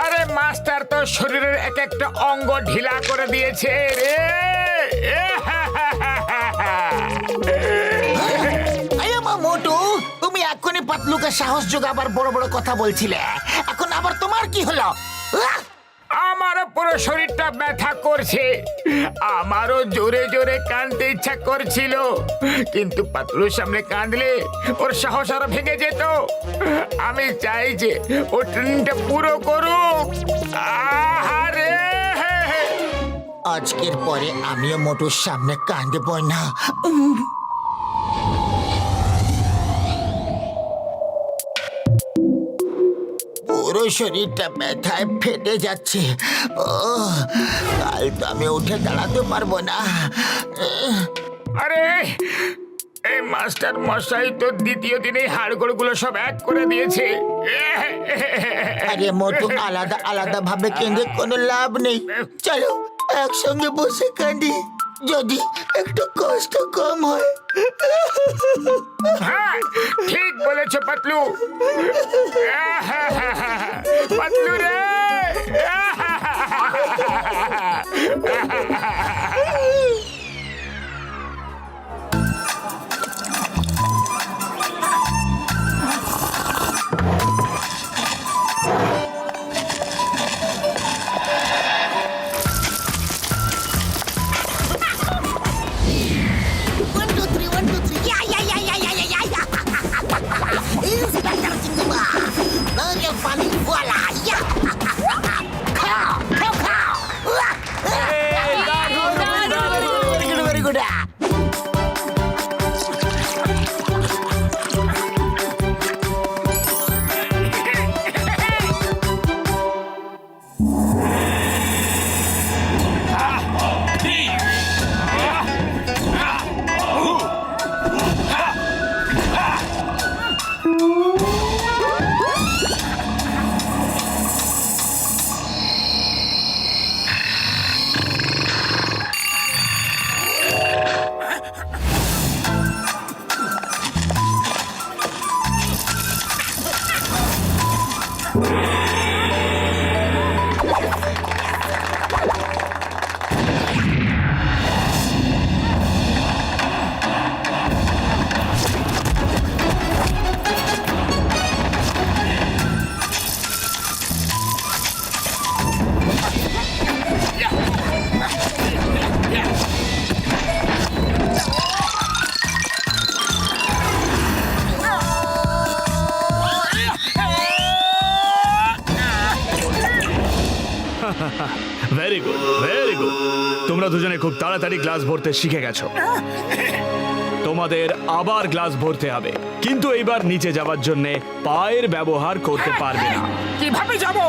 আরে মাস্টার তো শরীরের এক একটা অঙ্গ ঢিলা করে দিয়েছে রে। মোটু, তুমি এখনই পাতলুকে সাহস যোগাবার বড় বড় কথা বলছিলে, এখন আবার তোমার কি হলো? আমারও পুরো শরীরটা ব্যথা করছে। আমারও জোরে জোরে কাঁদতে ইচ্ছা করছিল, কিন্তু পাতলুর সামনে কাঁদলে ওর সাহস আরো ভেঙে যেত। আমি চাই যে ও ট্রেনিংটা পুরো করুক। আহারে, আজকের পরে আমিও মোটুর সামনে কাঁদবো না। পুরো শরীরটা ব্যথায় ফেটে যাচ্ছে। কাল তো আমি উঠে দাঁড়াতে পারবো না। আরে এই মাস্টার মশাই তো দ্বিতীয় দিনে হাড়গোড় গুলো সব এক করে দিয়েছে। আরে মোটু, আলাদা আলাদা ভাবে কেঁদে কোনো লাভ নেই। চলো একসঙ্গে বসে কাঁদি, যদি একটু কষ্ট কম হয়। হ্যাঁ, ঠিক বলেছো পাতলু। পাতলু রে, ভেরি গুড, ভেরি গুড। তোমরা দুজনে খুব তাড়াতাড়ি গ্লাস ভরতে শিখে গেছো। তোমাদের আবার গ্লাস ভরতে হবে, কিন্তু এইবার নিচে যাওয়ার জন্য পায়ের ব্যবহার করতে পারবে না। কিভাবে যাবো?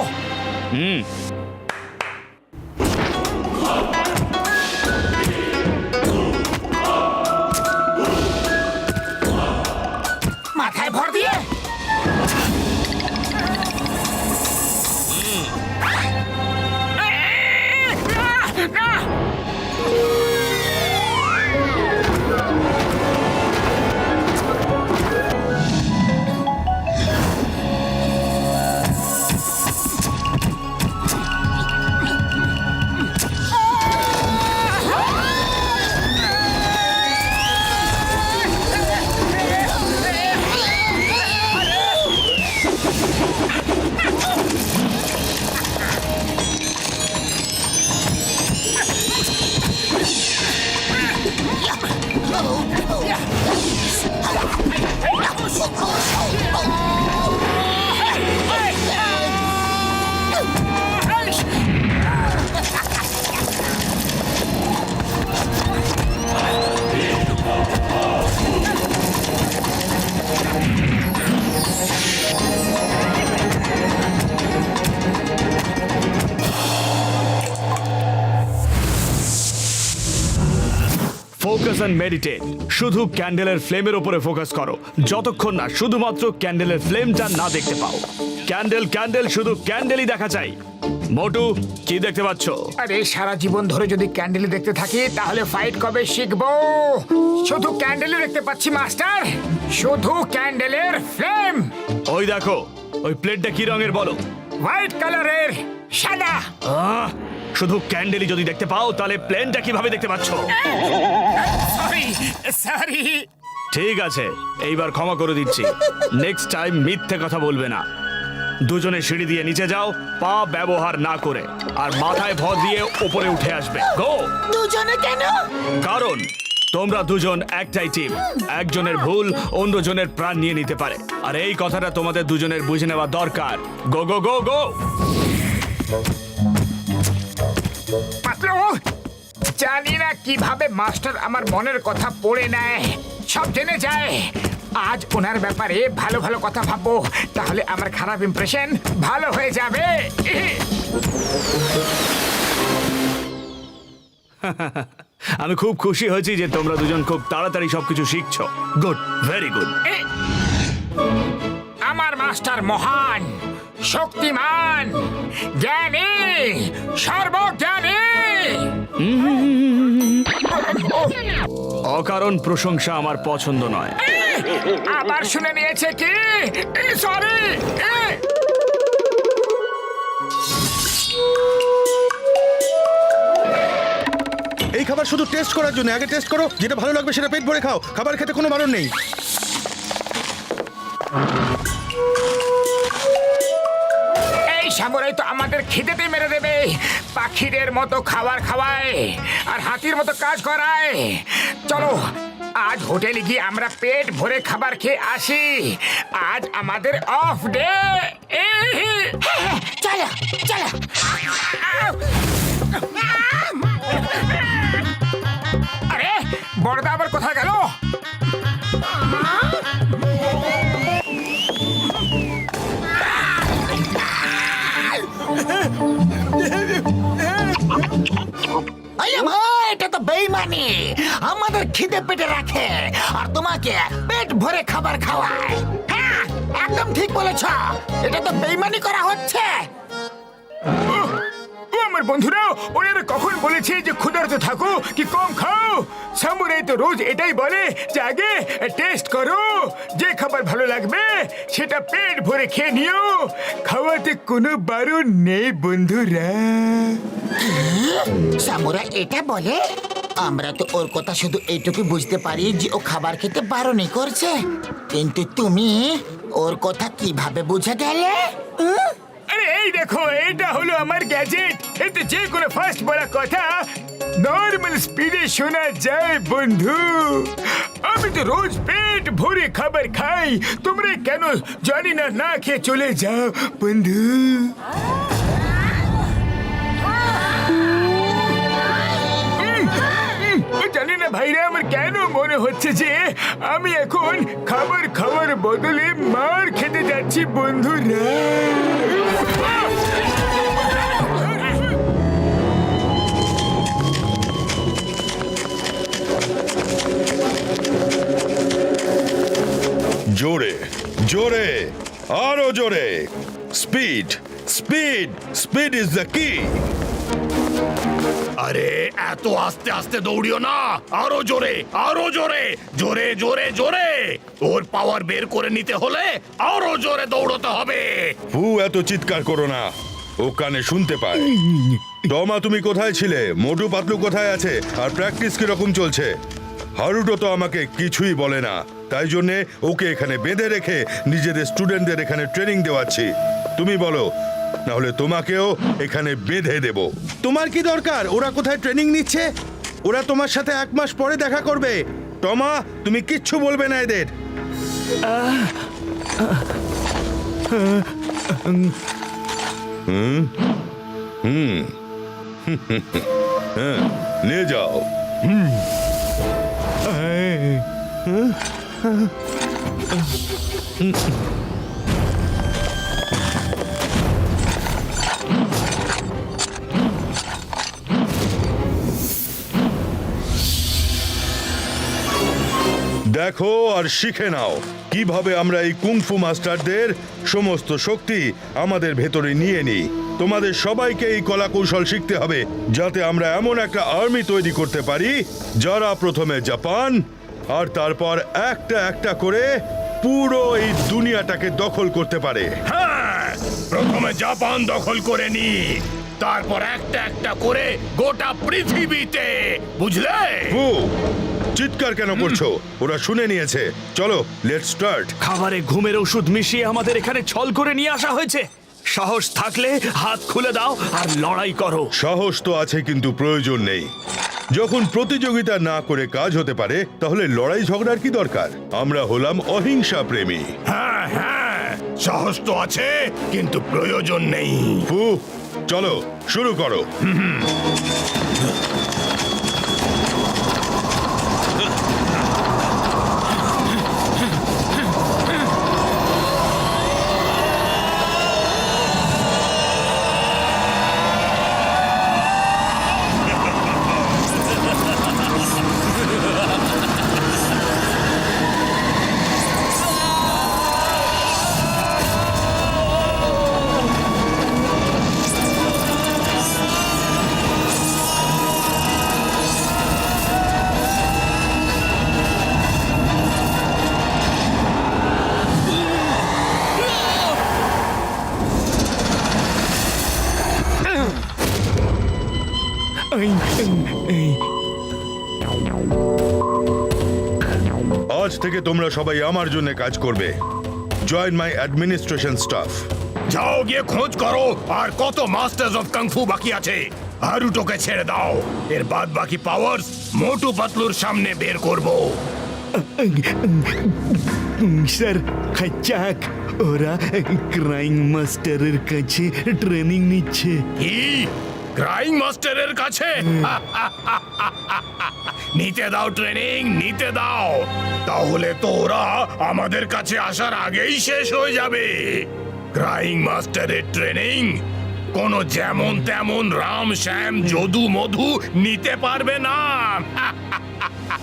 মাথায় ভর দিয়ে ফোকাস অ্যান্ড মেডিটেট। শুধু ক্যান্ডেলের ফ্লেমের উপরে ফোকাস করো, যতক্ষণ না শুধুমাত্র ক্যান্ডেলের ফ্লেমটা না দেখতে পাও। ক্যান্ডেল ক্যান্ডেল, শুধু ক্যান্ডেলই দেখা চাই। মোটু, কি দেখতে পাচ্ছ? আরে সারা জীবন ধরে যদি ক্যান্ডেল দেখতে থাকি তাহলে ফাইট কবে শিখবো? শুধু ক্যান্ডেলই দেখতে পাচ্ছি মাস্টার, শুধু ক্যান্ডেলের ফ্লেম। ওই দেখো, ওই প্লেটটা কি রঙের বলো? হোয়াইট কালারের, সাদা। শুধু ক্যান্ডেলই যদি দেখতে পাও তাহলে প্লেনটা কিভাবে দেখতে পাচ্ছ? Sorry sorry. ঠিক আছে, এইবার ক্ষমা করে দিচ্ছি। নেক্সট টাইম মিথ্যে কথা বলবে না। দুজনে সিঁড়ি দিয়ে নিচে যাও, পা ব্যবহার না করে, আর মাথায় ভর দিয়ে উপরে উঠে আসবে। গো! দুজনে কেন? কারণ তোমরা দুজন একটাই টিম। একজনের ভুল অন্যজনের প্রাণ নিয়ে নিতে পারে, আর এই কথাটা তোমাদের দুজনের বুঝে নেওয়া দরকার। গো গো গো গো! পাতলু, জানি না কিভাবে মাস্টার আমার মনের কথা পড়ে নেয়, সব জেনে যায়। আজ ওনার ব্যাপারে ভালো ভালো কথা ভাববো, তাহলে আমার খারাপ ইমপ্রেশন ভালো হয়ে যাবে। আমি খুব খুশি হয়েছি যে তোমরা দুজন খুব তাড়াতাড়ি সবকিছু শিখছো। Good, very good. আমার মাস্টার মহান, শক্তিমান, জ্ঞানী, সর্বজ্ঞানী। অকারণ প্রশংসা আমার পছন্দ নয়। আবার শুনে নিয়েছে কি? সরি। এই খাবার শুধু টেস্ট করার জন্য। আগে টেস্ট করো, যেটা ভালো লাগবে সেটা পেট ভরে খাও। খাবার খেতে কোনো বারণ নেই। এই সামুরাই তো আমাদের খিদেতে মেরে দেবে। পাখিদের মতো খাবার খাওয়ায় আর হাতির মতো কাজ করায়। চলো আজ হোটেলে গিয়ে আমরা পেট ভরে খাবার খেয়ে আসি। আজ আমাদের অফ ডে। চলো চলো। আরে বড়দা আবার কোথায় গেল? এটা তো বেইমানি। আমাদের খিদে পেটে রাখে আর তোমাকে পেট ভরে খাবার খাওয়ায়। হ্যাঁ, একদম ঠিক বলেছ। এটা তো বেইমানি করা হচ্ছে। ও আমার বন্ধুরা, ওনারা কখন বলেছে যে ক্ষুধার্ত থাকো কি কম খাও? সামুরাই তো রোজ এটাই বলে যে আগে টেস্ট করো, যে খাবার ভালো লাগবে সেটা পেট ভরে খেয়ে নিও। খাওয়াতে কোনো বারণ নেই বন্ধুরা। সামুরা এটা বলে? আমরা তো ওর কথা শুধু এইটুকু বুঝতে পারি যে ও খাবার খেতে বারণই করছে, কিন্তু তুমি ওর কথা কিভাবে বুঝে গেলে? আরে এই দেখো, এটা হলো আমার গ্যাজেট। এতে যে কোনো ফার্স্ট বলা কথা নর্মাল স্পিডে শোনা যায় বন্ধু। আমি তো রোজ পেট ভরে খাবার খাই, তোমরা কেন জানি না না খেয়ে চলে যাও বন্ধু। জানি না ভাইরা, আমার কেন মনে হচ্ছে যে আমি এখন খাবার খাওয়ার বদলে মার খেতে যাচ্ছি বন্ধুরা। জোরে জোরে, আরো জোরে। Speed speed speed is the কি। আরে এত আস্তে আস্তে দৌড়িও না, আরো জোরে আরো জোরে, জোরে জোরে জোরে। ওর পাওয়ার বের করে নিতে হলে আরো জোরে দৌড়তে হবে। এত চিৎকার করো না, ও কানে শুনতে পায়। টমা, তুমি কোথায় ছিলে? মোটু পাতলু কোথায় আছে? আর প্র্যাকটিস কিরকম চলছে? হারুটো তো আমাকে কিছুই বলে না, তাই জন্যে ওকে এখানে বেঁধে রেখে নিজেদের স্টুডেন্টদের এখানে ট্রেনিং দেওয়াচ্ছি। তুমি বলো, না হলে তোমাকেও এখানে বেঁধে দেব। তোমার কি দরকার? ওরা কোথায় ট্রেনিং নিচ্ছে? ওরা তোমার সাথে 1 মাস পরে দেখা করবে। টমা, তুমি কিচ্ছু বলবে না এদের। নিয়ে যাও। দেখো আর শিখে নাও কিভাবে আমরা এই কুংফু মাস্টারদের সমস্ত শক্তি আমাদের ভেতরে নিয়ে নিই। তোমাদের সবাইকে এই কলা কৌশল শিখতে হবে যাতে আমরা এমন একটা আর্মি তৈরি করতে পারি যারা প্রথমে জাপান আর তারপর একটা একটা করে পুরো এই দুনিয়াটাকে দখল করতে পারে। হ্যাঁ, প্রথমে জাপান দখল করে নি, তারপর একটা একটা করে গোটা পৃথিবীতে, বুঝলে? ফু, চিৎকার কেন করছো? ওরা শুনে নিয়েছে। চলো, লেটস স্টার্ট। খাবারে ঘুমের ওষুধ মিশিয়ে আমাদের এখানে ছল করে নিয়ে আসা হয়েছে। সাহস থাকলে হাত খুলে দাও আর লড়াই করো। সাহস তো আছে কিন্তু প্রয়োজন নেই। যখন প্রতিযোগিতা না করে কাজ হতে পারে তাহলে লড়াই ঝগড়ার কি দরকার? আমরা হলাম অহিংসা প্রেমী। হ্যাঁ হ্যাঁ, সাহস তো আছে কিন্তু প্রয়োজন নেই। ফু, চলো শুরু করো। আজ থেকে তোমরা সবাই আমার জন্য কাজ করবে। Join my administration staff. যাও গিয়ে খোঁজ করো আর কত মাস্টার্স অফ কাংফু বাকি আছে। হারুটোকে ছেড়ে দাও, এর বাদ বাকি পাওয়ার্স মোটু পাতলুর সামনে বের করব। স্যার খাচ্চাক, ওরা ক্রাইং মাস্টারের কাছে ট্রেনিং নিচ্ছে। কি? ক্রাইং মাস্টারের কাছে? নিতে দাও ট্রেনিং, নিতে দাও। তাহলে তো ওরা আমাদের কাছে আসার আগেই শেষ হয়ে যাবে। ক্রাইং মাস্টারের ট্রেনিং কোনো যেমন তেমন রাম শ্যাম যদু মধু নিতে পারবে না।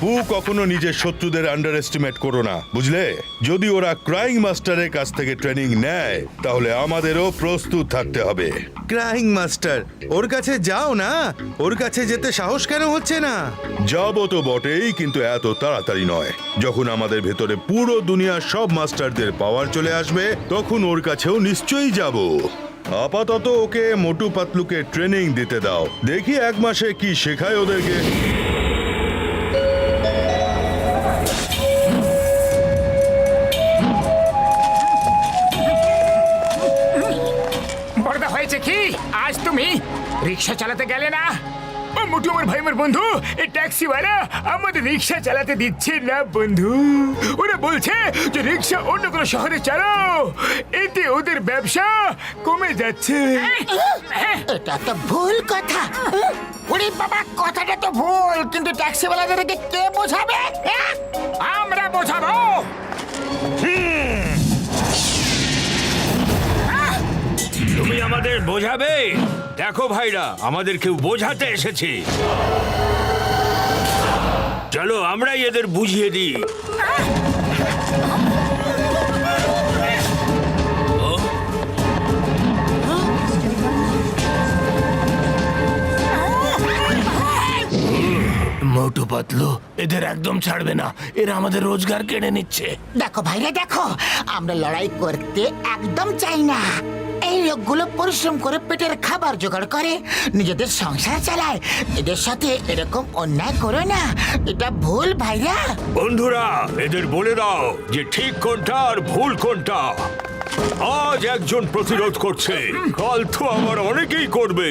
ফু, কখনো নিজের শত্রুদের আন্ডার এস্টিমেট করো না, বুঝলে? যদি ওরা ক্রাইং মাস্টারের কাছ থেকে ট্রেনিং নেয় তাহলে আমাদেরও প্রস্তুত থাকতে হবে। ক্রাইং মাস্টার, ওর কাছে যাও না। ওর কাছে যেতে সাহস কেন হচ্ছে না? যাবো তো বটেই, কিন্তু এত তাড়াতাড়ি নয়। যখন আমাদের ভেতরে পুরো দুনিয়ার সব মাস্টারদের পাওয়ার চলে আসবে তখন ওর কাছেও নিশ্চয়ই যাব। আপাতত ওকে মোটু পাতলুকে ট্রেনিং দিতে দাও, দেখি 1 মাসে কি শেখায় ওদেরকে। বড়দা, হয়েছে কি? আজ তুমি রিক্সা চালাতে গেলে না? ও মোটু, আমার ভাই, আমার বন্ধু, এই ট্যাক্সিওয়ালা আমাদের রিক্সা চালাতে দিচ্ছে না বন্ধু। ওরা বলছে যে রিক্সা অন্য কোনো শহরে চালাও, এতে ওদের ব্যবসা কমে যাচ্ছে। এটা তো ভুল কথা। ওরে বাবা, কথাটা তো ভুল, কিন্তু ট্যাক্সিওয়ালাদেরকে কে বোঝাবে? আমরা বোঝাবো। তুমি আমাদের বোঝাবে? দেখো ভাইরা, আমাদের কেউ বোঝাতে এসেছে। চলো আমরাই এদের বুঝিয়ে দিই। মোটু পাতলু এদের একদম ছাড়বে না, এরা আমাদের রোজগার কেড়ে নিচ্ছে। দেখো ভাইরা, দেখো, আমরা লড়াই করতে একদম চাই না। এই লোকগুলো পরিশ্রম করে পেটের খাবার জোগাড় করে, নিজেদের সংসার চালায়। এদের সাথে এরকম অন্যায় করো না, এটা ভুল ভাইরা। বন্ধুরা, এদের বলে দাও যে ঠিক কোনটা আর ভুল কোনটা। আজ একজন প্রতিরোধ করছে, কাল তো আবার অনেকেই করবে।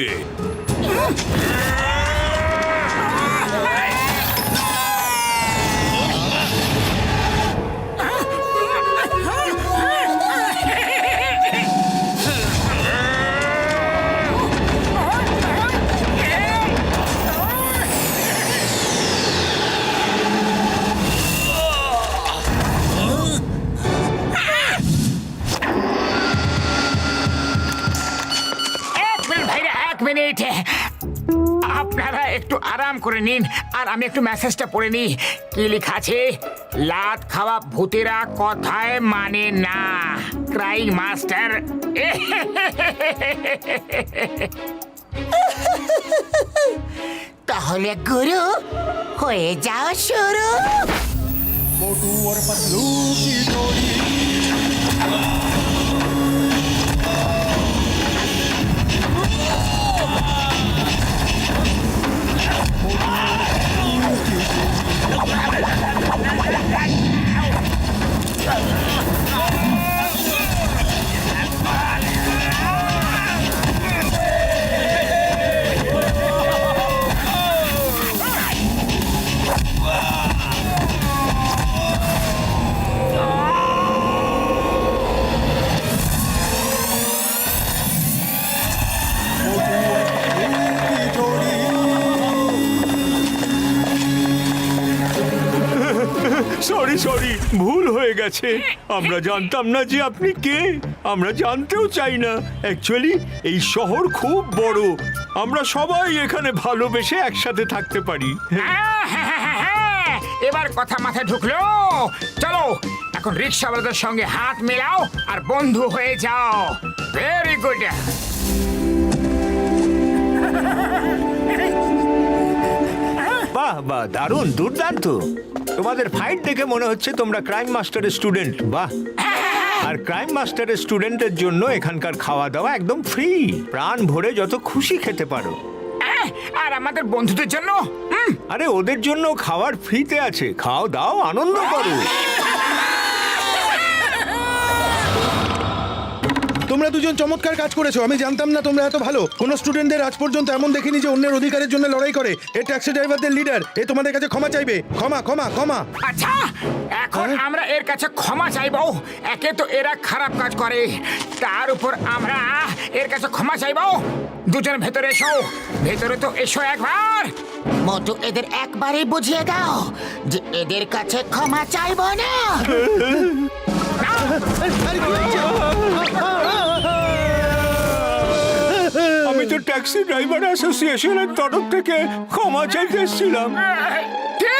এক মিনিট ভাইরা, এক মিনিট। আপনারা একটু আরাম করে নিন আর আমি একটু মেসেজটা পড়ে নিই। কি লেখা আছে? লাত খাওয়া ভূতেরা কথায় মানে না, ক্রাইং মাস্টার। তাহলে গুরু হয়ে যাও শুরু। সরি সরি, ভুল হয়ে গেছে। আমরা জানতাম না যে আপনি কে, আমরা জানতেও চাই না। অ্যাকচুয়ালি এই শহর খুব বড়, আমরা সবাই এখানে ভালোবেসে একসাথে থাকতে পারি। এবার কথা মাথায় ঢুকলো। চলো এখন রিক্সাওয়ালাদের সঙ্গে হাত মেলাও আর বন্ধু হয়ে যাও। Very good. বাহ বাহ, দারুণ, দুর্দান্ত। তোমাদের ফাইট দেখে মনে হচ্ছে তোমরা ক্রাইম মাস্টারের স্টুডেন্ট। বাহ। আর ক্রাইম মাস্টারের স্টুডেন্টের জন্য এখানকার খাওয়া দাওয়া একদম ফ্রি, প্রাণ ভরে যত খুশি খেতে পারো। আর আমাদের বন্ধুদের জন্য আরে ওদের জন্য খাবার ফ্রিতে আছে, খাও দাও, আনন্দ করো। তোমরা দুজন চমৎকার কাজ করেছো। আমি জানতাম না তোমরা এত ভালো। কোনো স্টুডেন্টদের আজ পর্যন্ত এমন দেখিনি যে অন্যের অধিকারের জন্য লড়াই করে। এ ট্যাক্সি ড্রাইভারদের লিডার, এ তোমাদের কাছে ক্ষমা চাইবে। ক্ষমা ক্ষমা ক্ষমা। আচ্ছা, এখন আমরা এর কাছে ক্ষমা চাইবো। একে তো এরা খারাপ কাজ করে, তার উপর আমরা এর কাছে ক্ষমা চাইবো। দুজন ভেতরে এসো, ভেতরে তো এসো একবার। মোটু এদের একবারই বুঝিয়ে দাও যে এদের কাছে ক্ষমা চাইবো না। আমি তো ট্যাক্সি ড্রাইভার অ্যাসোসিয়েশনের তরফ থেকে ক্ষমা চাইতে এসেছিলাম। কি?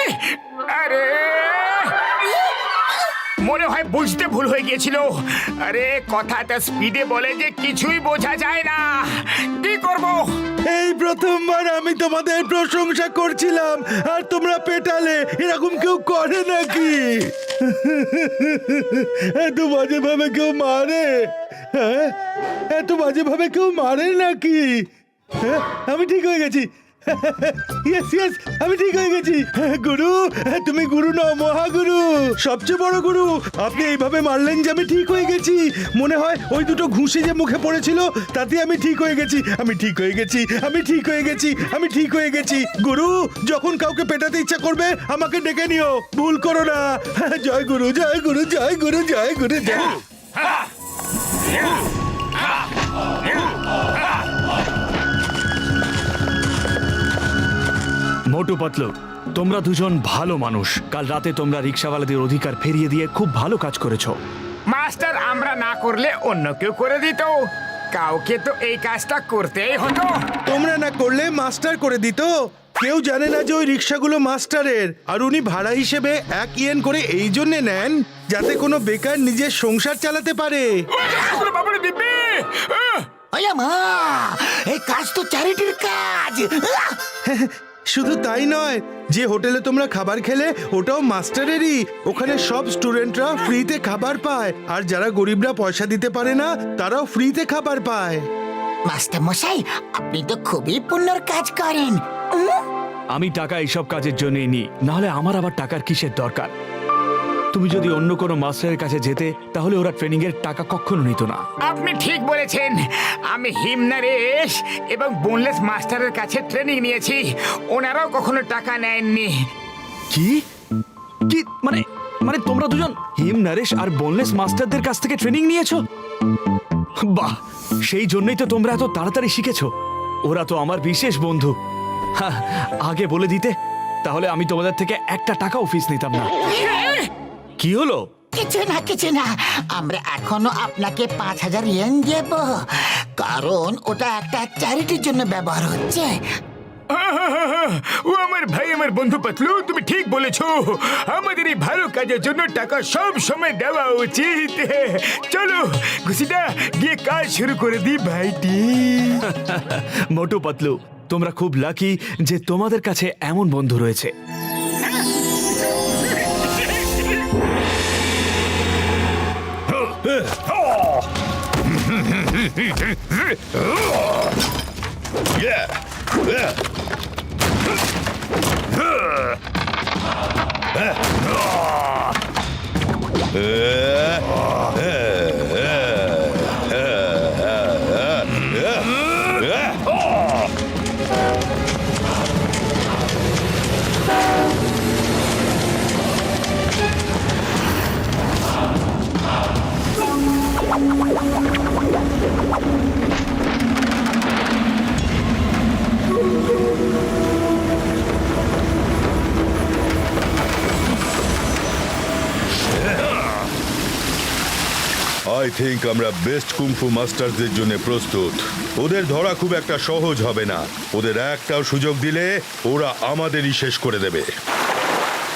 আরে মনে হয় বুঝতে ভুল হয়ে গিয়েছিল। আরে কথাটা স্পিডে বলে যে কিছুই বোঝা যায় না। কি করব? এই প্রথমবার আমি তোমাদের প্রশংসা করছিলাম আর তোমরা পেটালে। এরকম কেউ করে নাকি? এত বাজে ভাবে কেউ মারে? হ্যাঁ, এত বাজে ভাবে কেউ মারে নাকি? হ্যাঁ, আমি ঠিক হয়ে গেছি। ইয়েস ইয়েস, আমি ঠিক হয়ে গেছি। গুরু, তুমি গুরু নও, মহাগুরু, সবচেয়ে বড় গুরু। আপনি এইভাবে মারলেন যে আমি ঠিক হয়ে গেছি। মনে হয় ওই দুটো ঘুষি যে মুখে পড়েছিল তাতে আমি ঠিক হয়ে গেছি। আমি ঠিক হয়ে গেছি, আমি ঠিক হয়ে গেছি, আমি ঠিক হয়ে গেছি। গুরু, যখন কাউকে পেটাতে ইচ্ছা করবে আমাকে ডেকে নিও, ভুল করো না। জয় গুরু, জয় গুরু, জয় গুরু, জয় গুরু, জয়। মোটু পাতলু, তোমরা দুজন ভালো মানুষ। কাল রাতে তোমরা রিক্সাওয়ালাদের অধিকার ফিরিয়ে দিয়ে খুব ভালো কাজ করেছো। মাস্টার আমরা না করলে অন্য কেউ করে দিত। কাউকে তো এই কাজটা করতেই হতো। তোমরা না করলে মাস্টার করে দিত। কেউ জানে না যে ওই রিক্সাগুলো মাস্টারের, আর উনি ভাড়া হিসেবে 1 ইয়েন করে এই জন্য নেন যাতে কোনো বেকার নিজের সংসার চালাতে পারে। বাবারে দিব্যি! ওয়া মা, এই কাজ তো চ্যারিটির কাজ। শুধু তাই নয়, যে হোটেলে তোমরা খাবার খেলে ওটাও মাস্টারেরই। ওখানে সব স্টুডেন্টরা ফ্রিতে খাবার পায়, আর যারা গরিবরা পয়সা দিতে পারে না তারাও ফ্রিতে খাবার পায়। মাস্টার মশাই, আপনি তো খুবই পুণ্যর কাজ করেন। আমি টাকা এইসব কাজের জন্যই নিই, নাহলে আমার আবার টাকার কিসের দরকার? তুমি যদি অন্য কোনো মাস্টারের কাছে যেতে তাহলে ওরা ট্রেনিং এর টাকা কখনো নিত না। আপনি ঠিক বলেছেন। আমি হিমনারেশ এবং বোনলেস মাস্টারের কাছে ট্রেনিং নিয়েছি, ওনারাও কখনো টাকা নেননি। কি কি মানে মানে তোমরা দুজন হিম নরেশ আর বোনলেস মাস্টারদের কাছ থেকে ট্রেনিং নিয়েছো? বাহ, সেই জন্যই তো তোমরা এত তাড়াতাড়ি শিখেছো। ওরা তো আমার বিশেষ বন্ধু। হ্যাঁ, আগে বলে দিতে তাহলে আমি তোমাদের থেকে একটা টাকাও ফিস নিতাম না। কি হলো? কিছু না কিছু না, আমরা এখনো আপনাকে 5000 ইয়েন দেব, কারণ ওটা একটা চ্যারিটির জন্য ব্যবহার হচ্ছে। ও আমার ভাই, আমার বন্ধু পাতলু, তুমি ঠিক বলেছো। আমাদের এই ভালো কাজের জন্য টাকা সব সময় দেওয়া উচিত। চলো ঘুষিদা, গিয়ে কাজ শুরু করে দি ভাইটি। মোটু পাতলু, তোমরা খুব লাকি যে তোমাদের কাছে এমন বন্ধু রয়েছে। আই থিঙ্ক আমরা বেস্ট কুংফু মাস্টারদের জন্য প্রস্তুত। ওদের ধরা খুব একটা সহজ হবে না। ওদের একটাও সুযোগ দিলে ওরা আমাদেরই শেষ করে দেবে।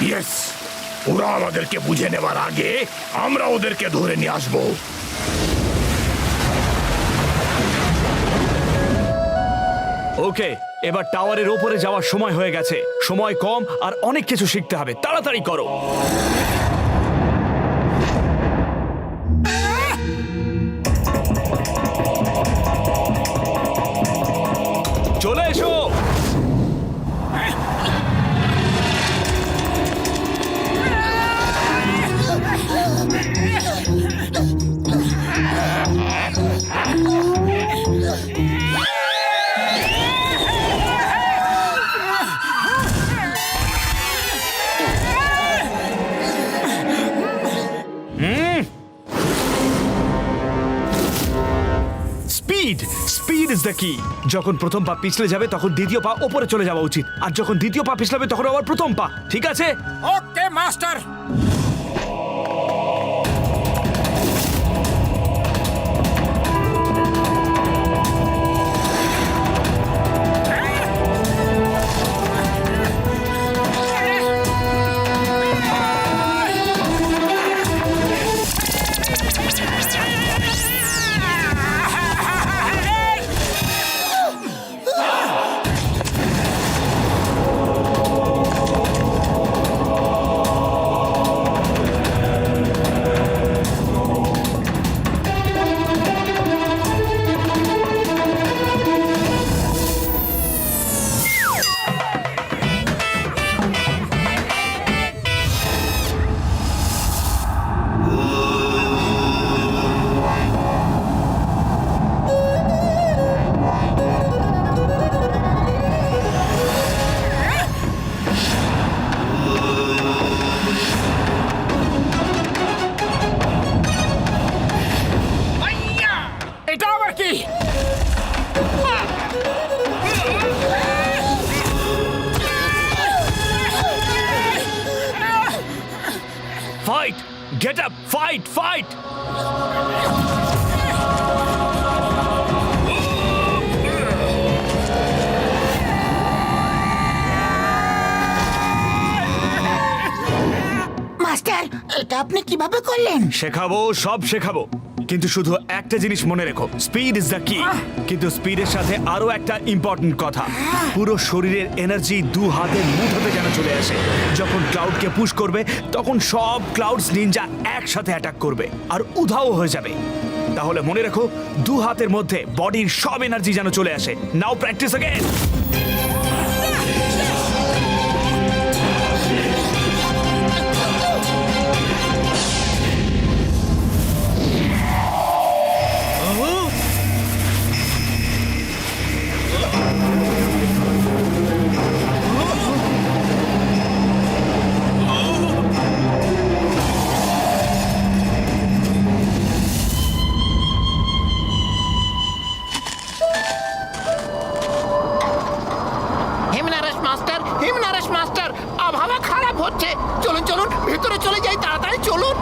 ইয়েস, ওরা আমাদেরকে বুঝে নেবার আগে আমরা ওদেরকে ধরে নিয়ে আসবো। ওকে, এবার টাওয়ারের ওপরে যাওয়ার সময় হয়ে গেছে। সময় কম আর অনেক কিছু শিখতে হবে, তাড়াতাড়ি করো। চলে এসো। স্পিড স্পিড ইজ দ্য কি। যখন প্রথম পা পিছলে যাবে তখন দ্বিতীয় পা ওপরে চলে যাওয়া উচিত, আর যখন দ্বিতীয় পা পিছলাবে তখন আবার প্রথম পা। ঠিক আছে? ওকে মাস্টার। এটা আবার কি? Fight, get up, fight fight. Master, এটা আপনি কিভাবে করলেন? শেখাবো, সব শেখাবো, কিন্তু শুধু একটা জিনিস মনে রেখো, স্পিড ইজ দ্য কি। কিন্তু স্পিডের সাথে আরো একটা ইম্পর্টেন্ট কথা, পুরো শরীরের এনার্জি দু হাতের মুঠোতে যেন চলে আসে। যখন ক্লাউডকে পুশ করবে তখন সব ক্লাউডস নিনজা একসাথে অ্যাটাক করবে আর উধাও হয়ে যাবে। তাহলে মনে রেখো, দু হাতের মধ্যে বডির সব এনার্জি যেন চলে আসে। নাও প্র্যাকটিস अगेन। হিমনারেশ মাস্টার, আবহাওয়া খারাপ হচ্ছে। চলুন চলুন, ভেতরে চলে যাই, তাড়াতাড়ি চলুন।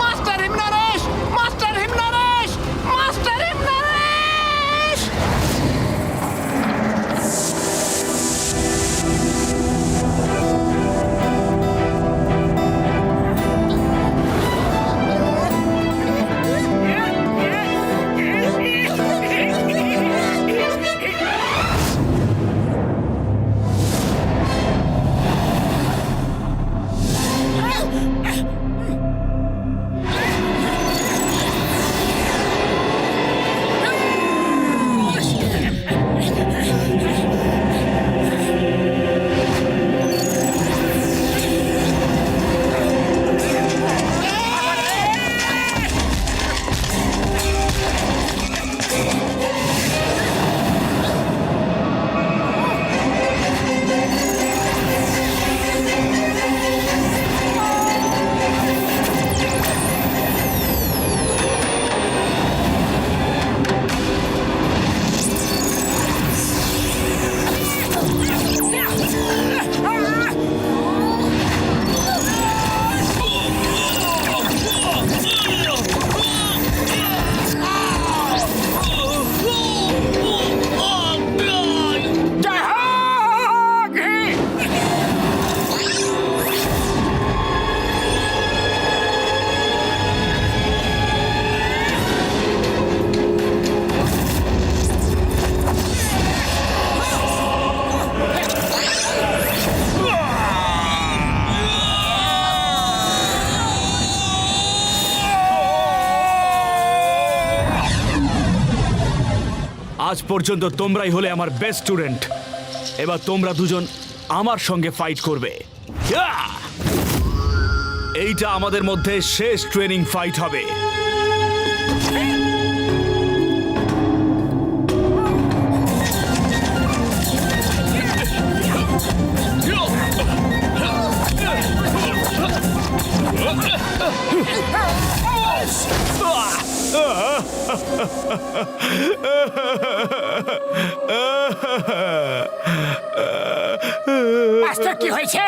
মাস্টার হিমনারেশ, মাস্টার হিমনারেশ, মাস্টার হিমনারেশ। আজ পর্যন্ত তোমরাই হলে আমার বেস্ট স্টুডেন্ট। এবার তোমরা দুজন আমার সঙ্গে ফাইট করবে। ইয়াহ! এইটা আমাদের মধ্যে শেষ ট্রেনিং ফাইট হবে। মাস্টার কি হয়েছে?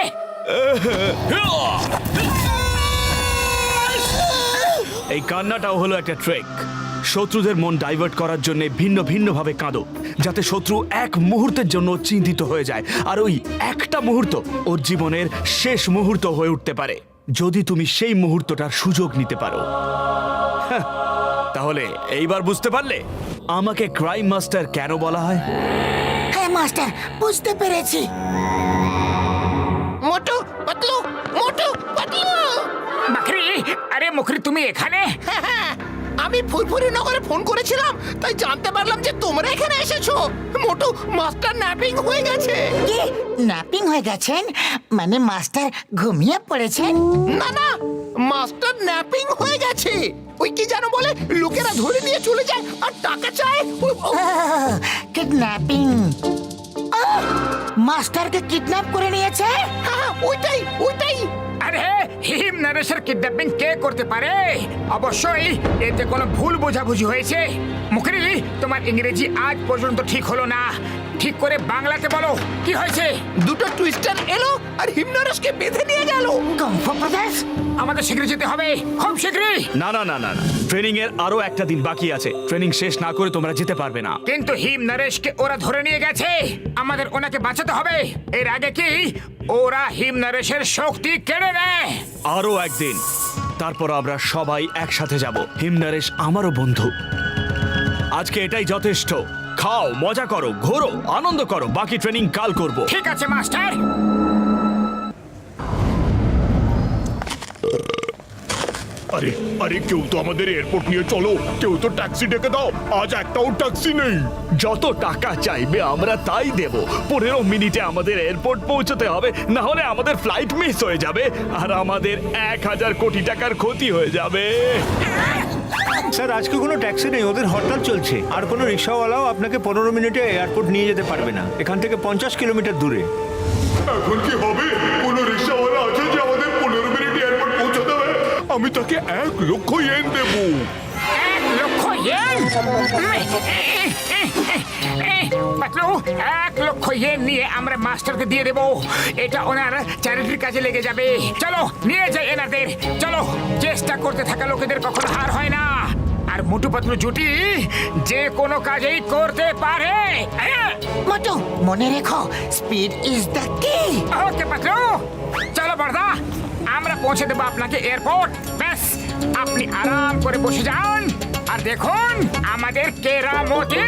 এই কান্নাটাও হলো একটা ট্রেক। শত্রুদের মন ডাইভার্ট করার জন্য ভিন্ন ভিন্ন ভাবে কাঁদো, যাতে শত্রু এক মুহূর্তের জন্য চিন্তিত হয়ে যায়, আর ওই একটা মুহূর্ত ওর জীবনের শেষ মুহূর্ত হয়ে উঠতে পারে, যদি তুমি সেই মুহূর্তটার সুযোগ নিতে পারো। হ্যাঁ, তাহলে এইবার বুঝতে পারলে আমাকে ক্রাইম মাস্টার কেন বলা হয়? হ্যাঁ মাস্টার, বুঝতে পেরেছি। মোটু পাতলু, মোটু পাতলু। মাকড়ি, আরে মুখরি তুমি এখানে? হ্যাঁ, আমি ফুরফুরি নগরে ফোন করেছিলাম, তাই জানতে পারলাম যে তোমরা এখানে এসেছো। মোটু, মাস্টার ন্যাপিং হয়ে গেছে। কি ন্যাপিং হয়ে গেছেন? মানে মাস্টার ঘুমিয়ে পড়েছেন? না না, মাস্টার ন্যাপিং হয়ে গেছে। ওই কি জানো বলে, লোকেরা ধরে নিয়ে চলে যায় আর টাকা চায়। কিডন্যাপিং। মাস্টারকে কিডন্যাপ করে নিয়েছে? হ্যাঁ, ওইটাই ওইটাই। আরে হিম নরেশের কিডন্যাপিং কে করতে পারে? অবশ্যই এতে কোনো ভুল বোঝাবুঝি হয়েছে। মুখরি, তোমার ইংরেজি আজ পর্যন্ত ঠিক হলো না, ঠিক করে বাংলাতে বলো কি হয়েছে। দুটো টুইস্টার এলো আর হিমনরেশকে বেঁধে নিয়ে গেল। কুংফু ব্রাদার্স, আমাদের শীঘ্রই যেতে হবে, খুব শীঘ্রই। না না না না না, ট্রেনিং এর আরো একটা দিন বাকি আছে। ট্রেনিং শেষ না করে তোমরা যেতে পারবে না। কিন্তু হিম নরেশকে ওরা ধরে নিয়ে গেছে, আমাদের ওনাকে বাঁচাতে হবে। এর আগে কি ওরা হিম নরেশের শক্তি কেড়ে নেয়? আরো একদিন, তারপর আমরা সবাই একসাথে যাব। হিমনারেশ আমারও বন্ধু। আজকে এটাই যথেষ্ট। খাও, মজা করো, ঘোরো, আনন্দ করো। বাকি ট্রেনিং কাল করব। ঠিক আছে মাস্টার। আরে আরে, কেউ তো আমাদের এয়ারপোর্ট নিয়ে চলো, কেউ তো ট্যাক্সি ডেকে দাও। আজ একটাও ট্যাক্সি নেই। যত টাকা চাইবে আমরা তাই দেব। 15 মিনিটে আমাদের এয়ারপোর্ট পৌঁছতে হবে, না হলে আমাদের ফ্লাইট মিস হয়ে যাবে আর আমাদের 1000 কোটি টাকার ক্ষতি হয়ে যাবে। স্যার, আজকে কোনো ট্যাক্সি নেই, ওদের হরতাল চলছে। আর কোনো রিক্সাওয়ালাও আপনাকে 15 মিনিটে এয়ারপোর্ট নিয়ে যেতে পারবে না। এখান থেকে 50 কিলোমিটার দূরে। এখন কি হবে? কোন রিক্সাওয়ালা আছে যে আমাদের 15 মিনিট এয়ারপোর্ট পৌঁছে দেবে? আমি তাকে 1 লক্ষ ইয়েন দেবো। 1 লক্ষ ইয়েন? পাতলু, 1 লক্ষ ইয়েন নিয়ে আমরা মাস্টারকে দিয়ে দেবো। এটা ওনার চ্যারিটির কাজে লেগে যাবে। চলো নিয়ে যাই এনাদের। চলো, চেষ্টা করতে থাকা লোকেদের কখনো হার হয় না। আর মোটু পাতলু জুটি যে কোনো কাজেই করতে পারে। মোটু, মনে রেখো, স্পিড ইজ দ্য কি। ওকে পাতলু, চলো বড়দা, আমরা পৌঁছে দেবো আপনাকে এয়ারপোর্ট। ব্যাস, আপনি আরাম করে বসে যান আর দেখুন আমাদের কেরামতি।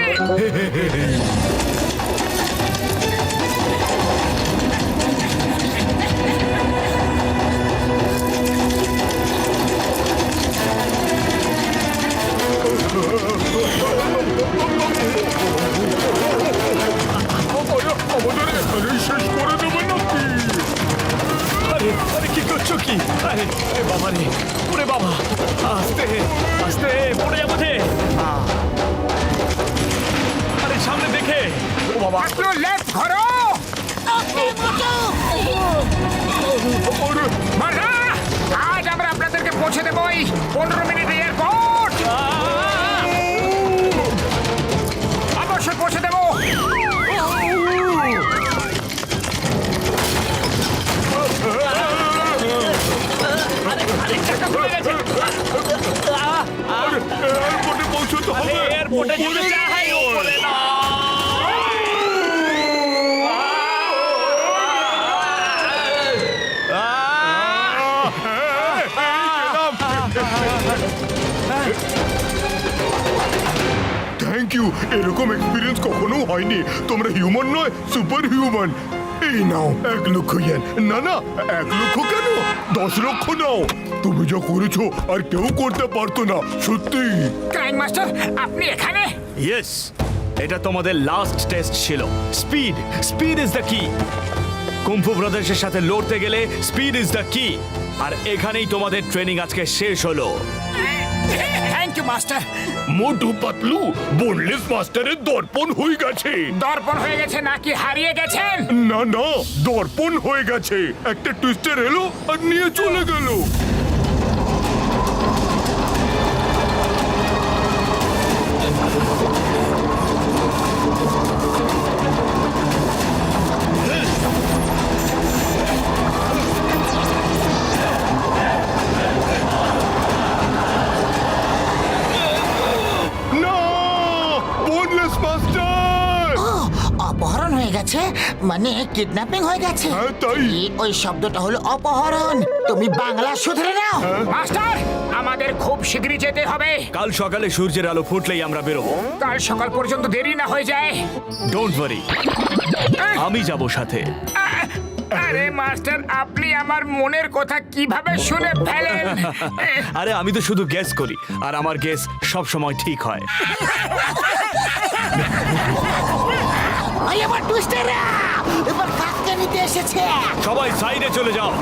আমাদের এখানেই শেষ করে দেবে নাকি? আরে আরে, কি করছো কি? আরে আরে বাবা রে, ওরে বাবা, আস্তে আস্তে পড়ে যাবো যে। আরে সামনে দেখে। ও বাবা, পাতলু, লেফট ধরো। বড়দা, আজ আমরা আপনাদেরকে পৌঁছে দেবো 15 মিনিট এয়ারপোর্ট। অবশ্যই পৌঁছে দেবো। এয়ারপোর্টে পৌঁছতে হবে। এয়ারপোর্টে যেতে চাই, ওপরে না। থ্যাংক ইউ, এরকম এক্সপিরিয়েন্স কখনো হয়নি। তোমরা হিউম্যান নয়, সুপার হিউম্যান। এই নাও 1 লক্ষ ইয়েন। না না, 1 লক্ষ কেন, 10 লক্ষ নাও। তুমি যা করেছো আর কেউ করতে পারতো না, সত্যি। ক্রাইম মাস্টার, আপনি এখানে? ইয়েস, এটা তোমাদের লাস্ট টেস্ট ছিল। স্পিড, স্পিড ইজ দ্য কি। কুম্ফু ব্রাদার্সের সাথে লড়তে গেলে স্পিড ইজ দ্য কি। আর এখানেই তোমাদের ট্রেনিং আজকে শেষ হলো। Thank you master. Motu Patlu, বোনলেস মাস্টারের দর্পণ হয়ে গেছে। দর্পণ হয়ে গেছে নাকি হারিয়ে গেছেন? না না, দর্পণ হয়ে গেছে। একটা টুইস্টার এলো আর নিয়ে চলে গেল। না, বোনলেস মাস্টার। ও, অপহরণ হয়ে গেছে, মানে কিডন্যাপিং হয়ে গেছে। হ্যাঁ, তাই। ওই শব্দটা হলো অপহরণ। তুমি বাংলা শুধরে নাও। মাস্টার, আমাদের খুব শীঘ্রই যেতে হবে। কাল সকালে সূর্যের আলো ফুটলেই আমরা বেরোবো। কাল সকাল পর্যন্ত দেরি না হয়ে যায়। ডোন্ট ওয়ারি, আমি যাব সাথে। আরে মাস্টার, আপনি আমার মনের কথা কিভাবে শুনে ফেলেন? আরে আমি তো শুধু গেস করি, আর আমার গেস সব সময় ঠিক হয়। ওই আমার টুইস্টাররা এবার কাককে নিতে এসেছে। সবাই সাইডে চলে যাও।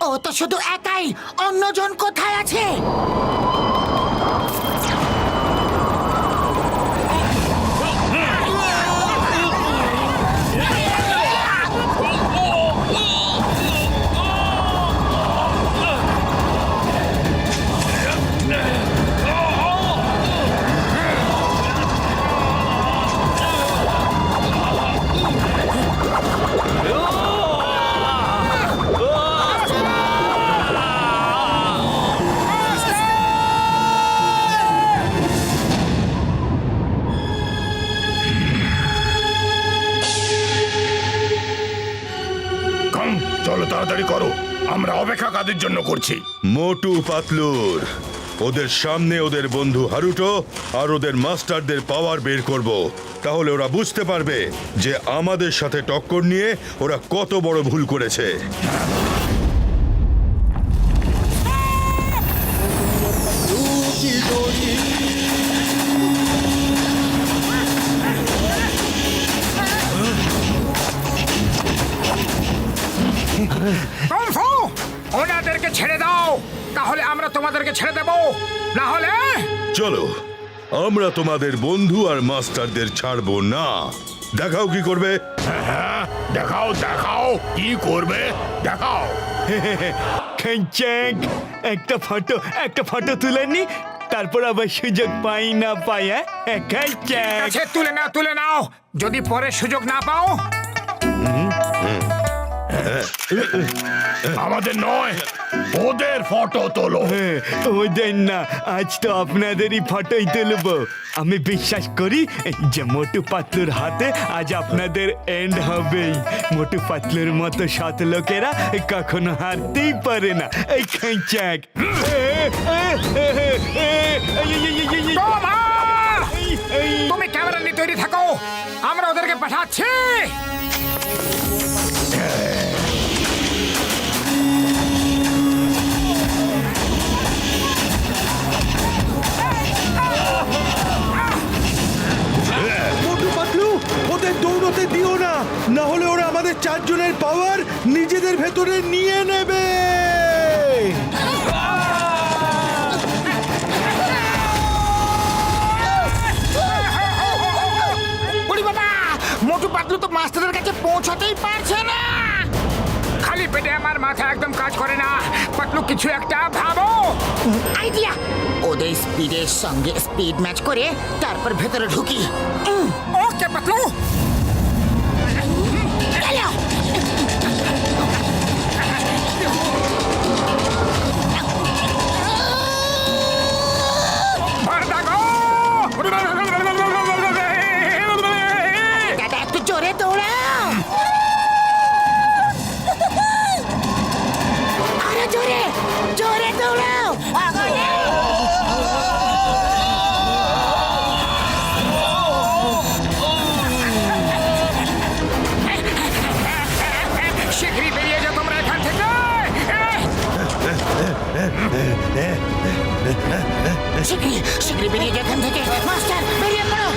ও তো শুধু একাই, অন্যজন কোথায় আছে? কম, চলো তাড়াতাড়ি করো। আমরা অপেক্ষা কাদের জন্য করছি? মোটু পাতলুর। ওদের সামনে ওদের বন্ধু হারুটো আর ওদের মাস্টারদের পাওয়ার বের করব। তাহলে ওরা বুঝতে পারবে যে আমাদের সাথে টক্কর নিয়ে ওরা কত বড় ভুল করেছে। কুংফু, ওনাদেরকে ছেড়ে দাও, তাহলে আমরা তোমাদেরকে ছেড়ে দেব। না হলে চলো, আমরা তোমাদের বন্ধু আর মাস্টারদের ছাড়বো না। দেখাও কি করবে। হ্যাঁ, দেখাও দেখাও, কি করবে দেখাও। খ্যাঁচাক, একটা ফটো তুলে নি, তারপর আবার সুযোগ পাই না পাই। খ্যাঁচাক। কাছে তুলে নাও। যদি পরে সুযোগ না পাও, আমাদের নয়, ওদের ফটো তোলো। ওদের না, আজ তো আপনাদেরই ফটোই তুলবো। আমি বিশ্বাস করি যে মোটু পাতলুর হাতে আজ আপনাদের এন্ড হবেই। মোটু পাতলুর মতো সৎ লোকেরা কখনো হারতেই পারে না। এই খ্যাঁচাক। টোমা! তুমি ক্যামেরা নিয়ে তৈরি থাকো, আমরা ওদেরকে পাঠাচ্ছি। মোটু পাতলু, ওদের দৌড়তে দিও না, না হলে ওরা আমাদের চারজনের পাওয়ার নিজেদের ভেতরে নিয়ে নেবে। ওরে বাবা, মোটু পাতলু তো মাস্টারের কাছে পৌঁছাতেই পারছে না। খালি পেটে আমার মাথা একদম কাজ করে না। পাতলু, কিছু একটা ভাবো। আইডিয়া! ওদের স্পিডের সঙ্গে স্পিড ম্যাচ করে তারপর ভেতরে ঢুকি। ওকে পাতলু। গেলো। দাদা, একটু জোরে দৌড়াও। আরে জোরে জোরে দৌড়াও। শিগগিরই শিগগিরই বেরিয়ে যা এখান থেকে মাস্টার বেরিয়ে পড়ো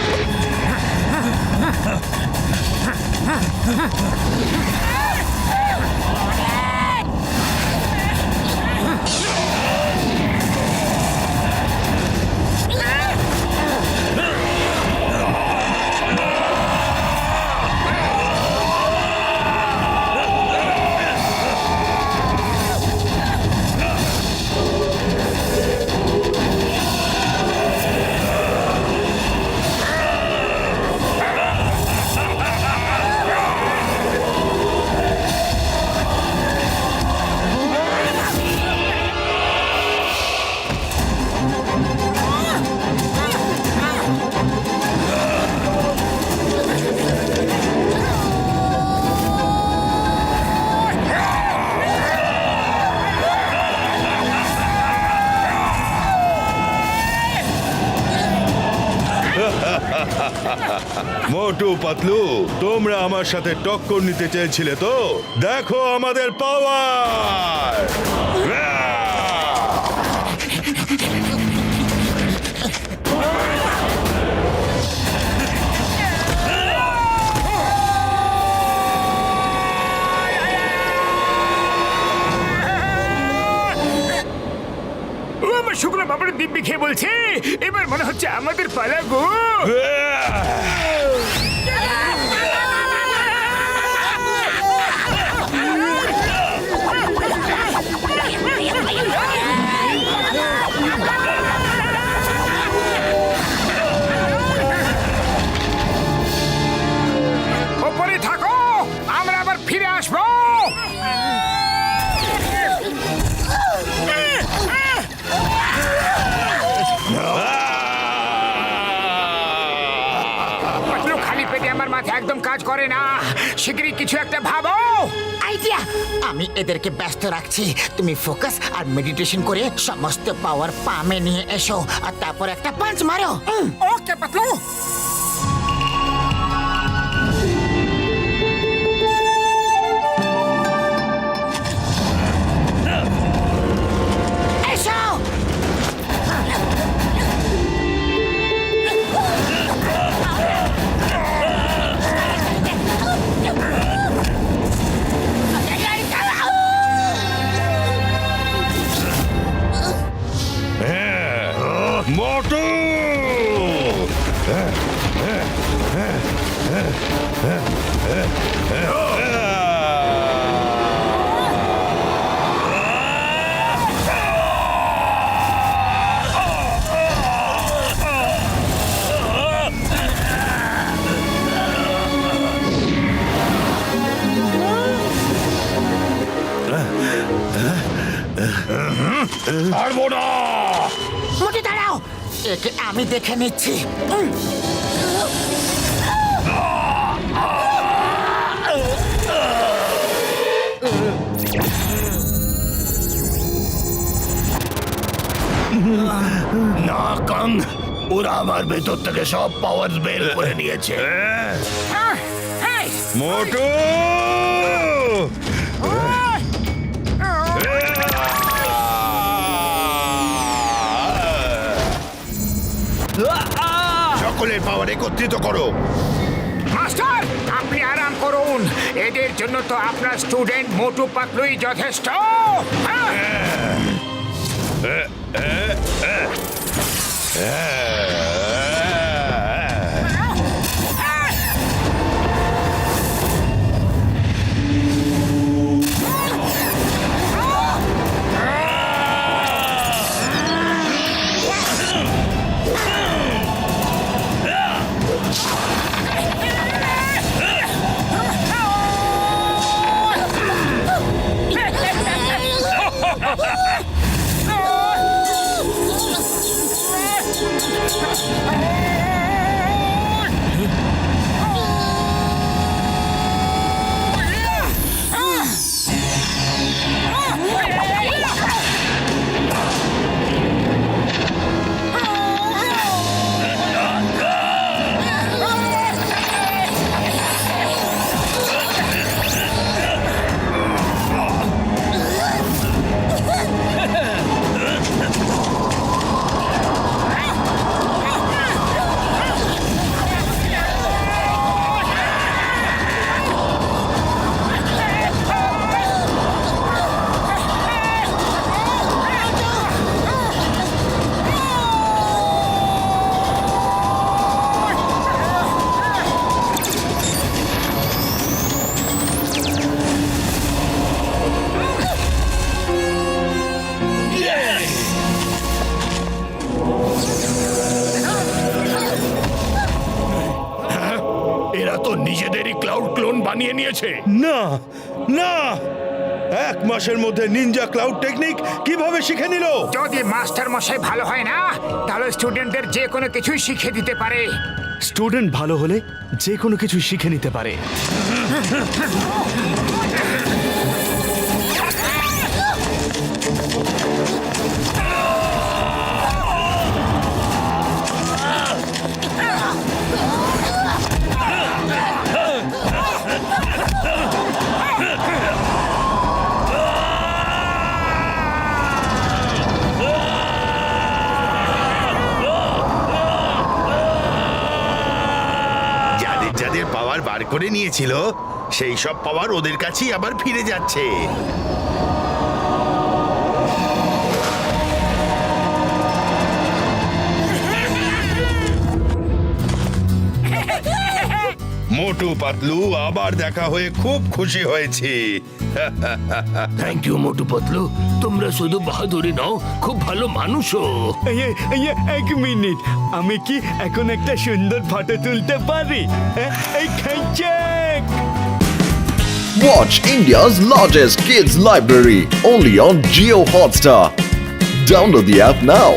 মোটু পাতলু, তোমরা আমার সাথে টক্কর নিতে চেয়েছিলে তো? দেখো আমাদের পাওয়ার! ও আমার শুকনো বাবার দিব্যি খেয়ে বলছে এবার মনে হচ্ছে আমাদের পালা গো। ওপরে থাকো, আমরা আবার ফিরে আসবো। পাতলু, খালি পেটে আমার মাথা একদম কাজ করে না, শিগগিরই কিছু একটা ভাবো। আইডিয়া! আমি এদেরকে ব্যস্ত রাখছি, তুমি ফোকাস আর মেডিটেশন করে সমস্ত পাওয়ার পামে নিয়ে এসো আর তারপর একটা পাঞ্চ মারো। ওকে পাতলু। এসো! মোটু! পারবো না। মোটে দাঁড়াও, একে আমি দেখে নিচ্ছি। না কাং, ওরা আমার ভেতর থেকে সব পাওয়ার বের করে নিয়েছে। মোটু! সকলের পাওয়ার একত্রিত করো। মাস্টার, আপনি আরাম করুন, এদের জন্য তো আপনার স্টুডেন্ট মোটু পাতলুই যথেষ্ট। বানিয়ে নিয়েছে না না, 1 মাসের মধ্যে নিনজা ক্লাউড টেকনিক কিভাবে শিখে নিল? যদি মাস্টার মশাই ভালো হয় না তাহলে স্টুডেন্টদের যে কোনো কিছুই শিখিয়ে দিতে পারে। স্টুডেন্ট ভালো হলে যে কোনো কিছু শিখে নিতে পারে। যাদের যাদের পাওয়ার বার করে নিয়েছিল সেই সব পাওয়ার ওদের কাছেই আবার ফিরে যাচ্ছে। মোটু পাতলু, আবার দেখা হয়ে খুব খুশি হয়েছি। থ্যাংক ইউ মোটু পাতলু, তোমরা শুধু বাহাদুরি নাও, খুব ভালো মানুষও। এক মিনিট, আমি কি এখন একটা সুন্দর ফটো তুলতে পারি? এই খাইচাক! Watch India's largest kids library only on Jio Hotstar. Download the app now.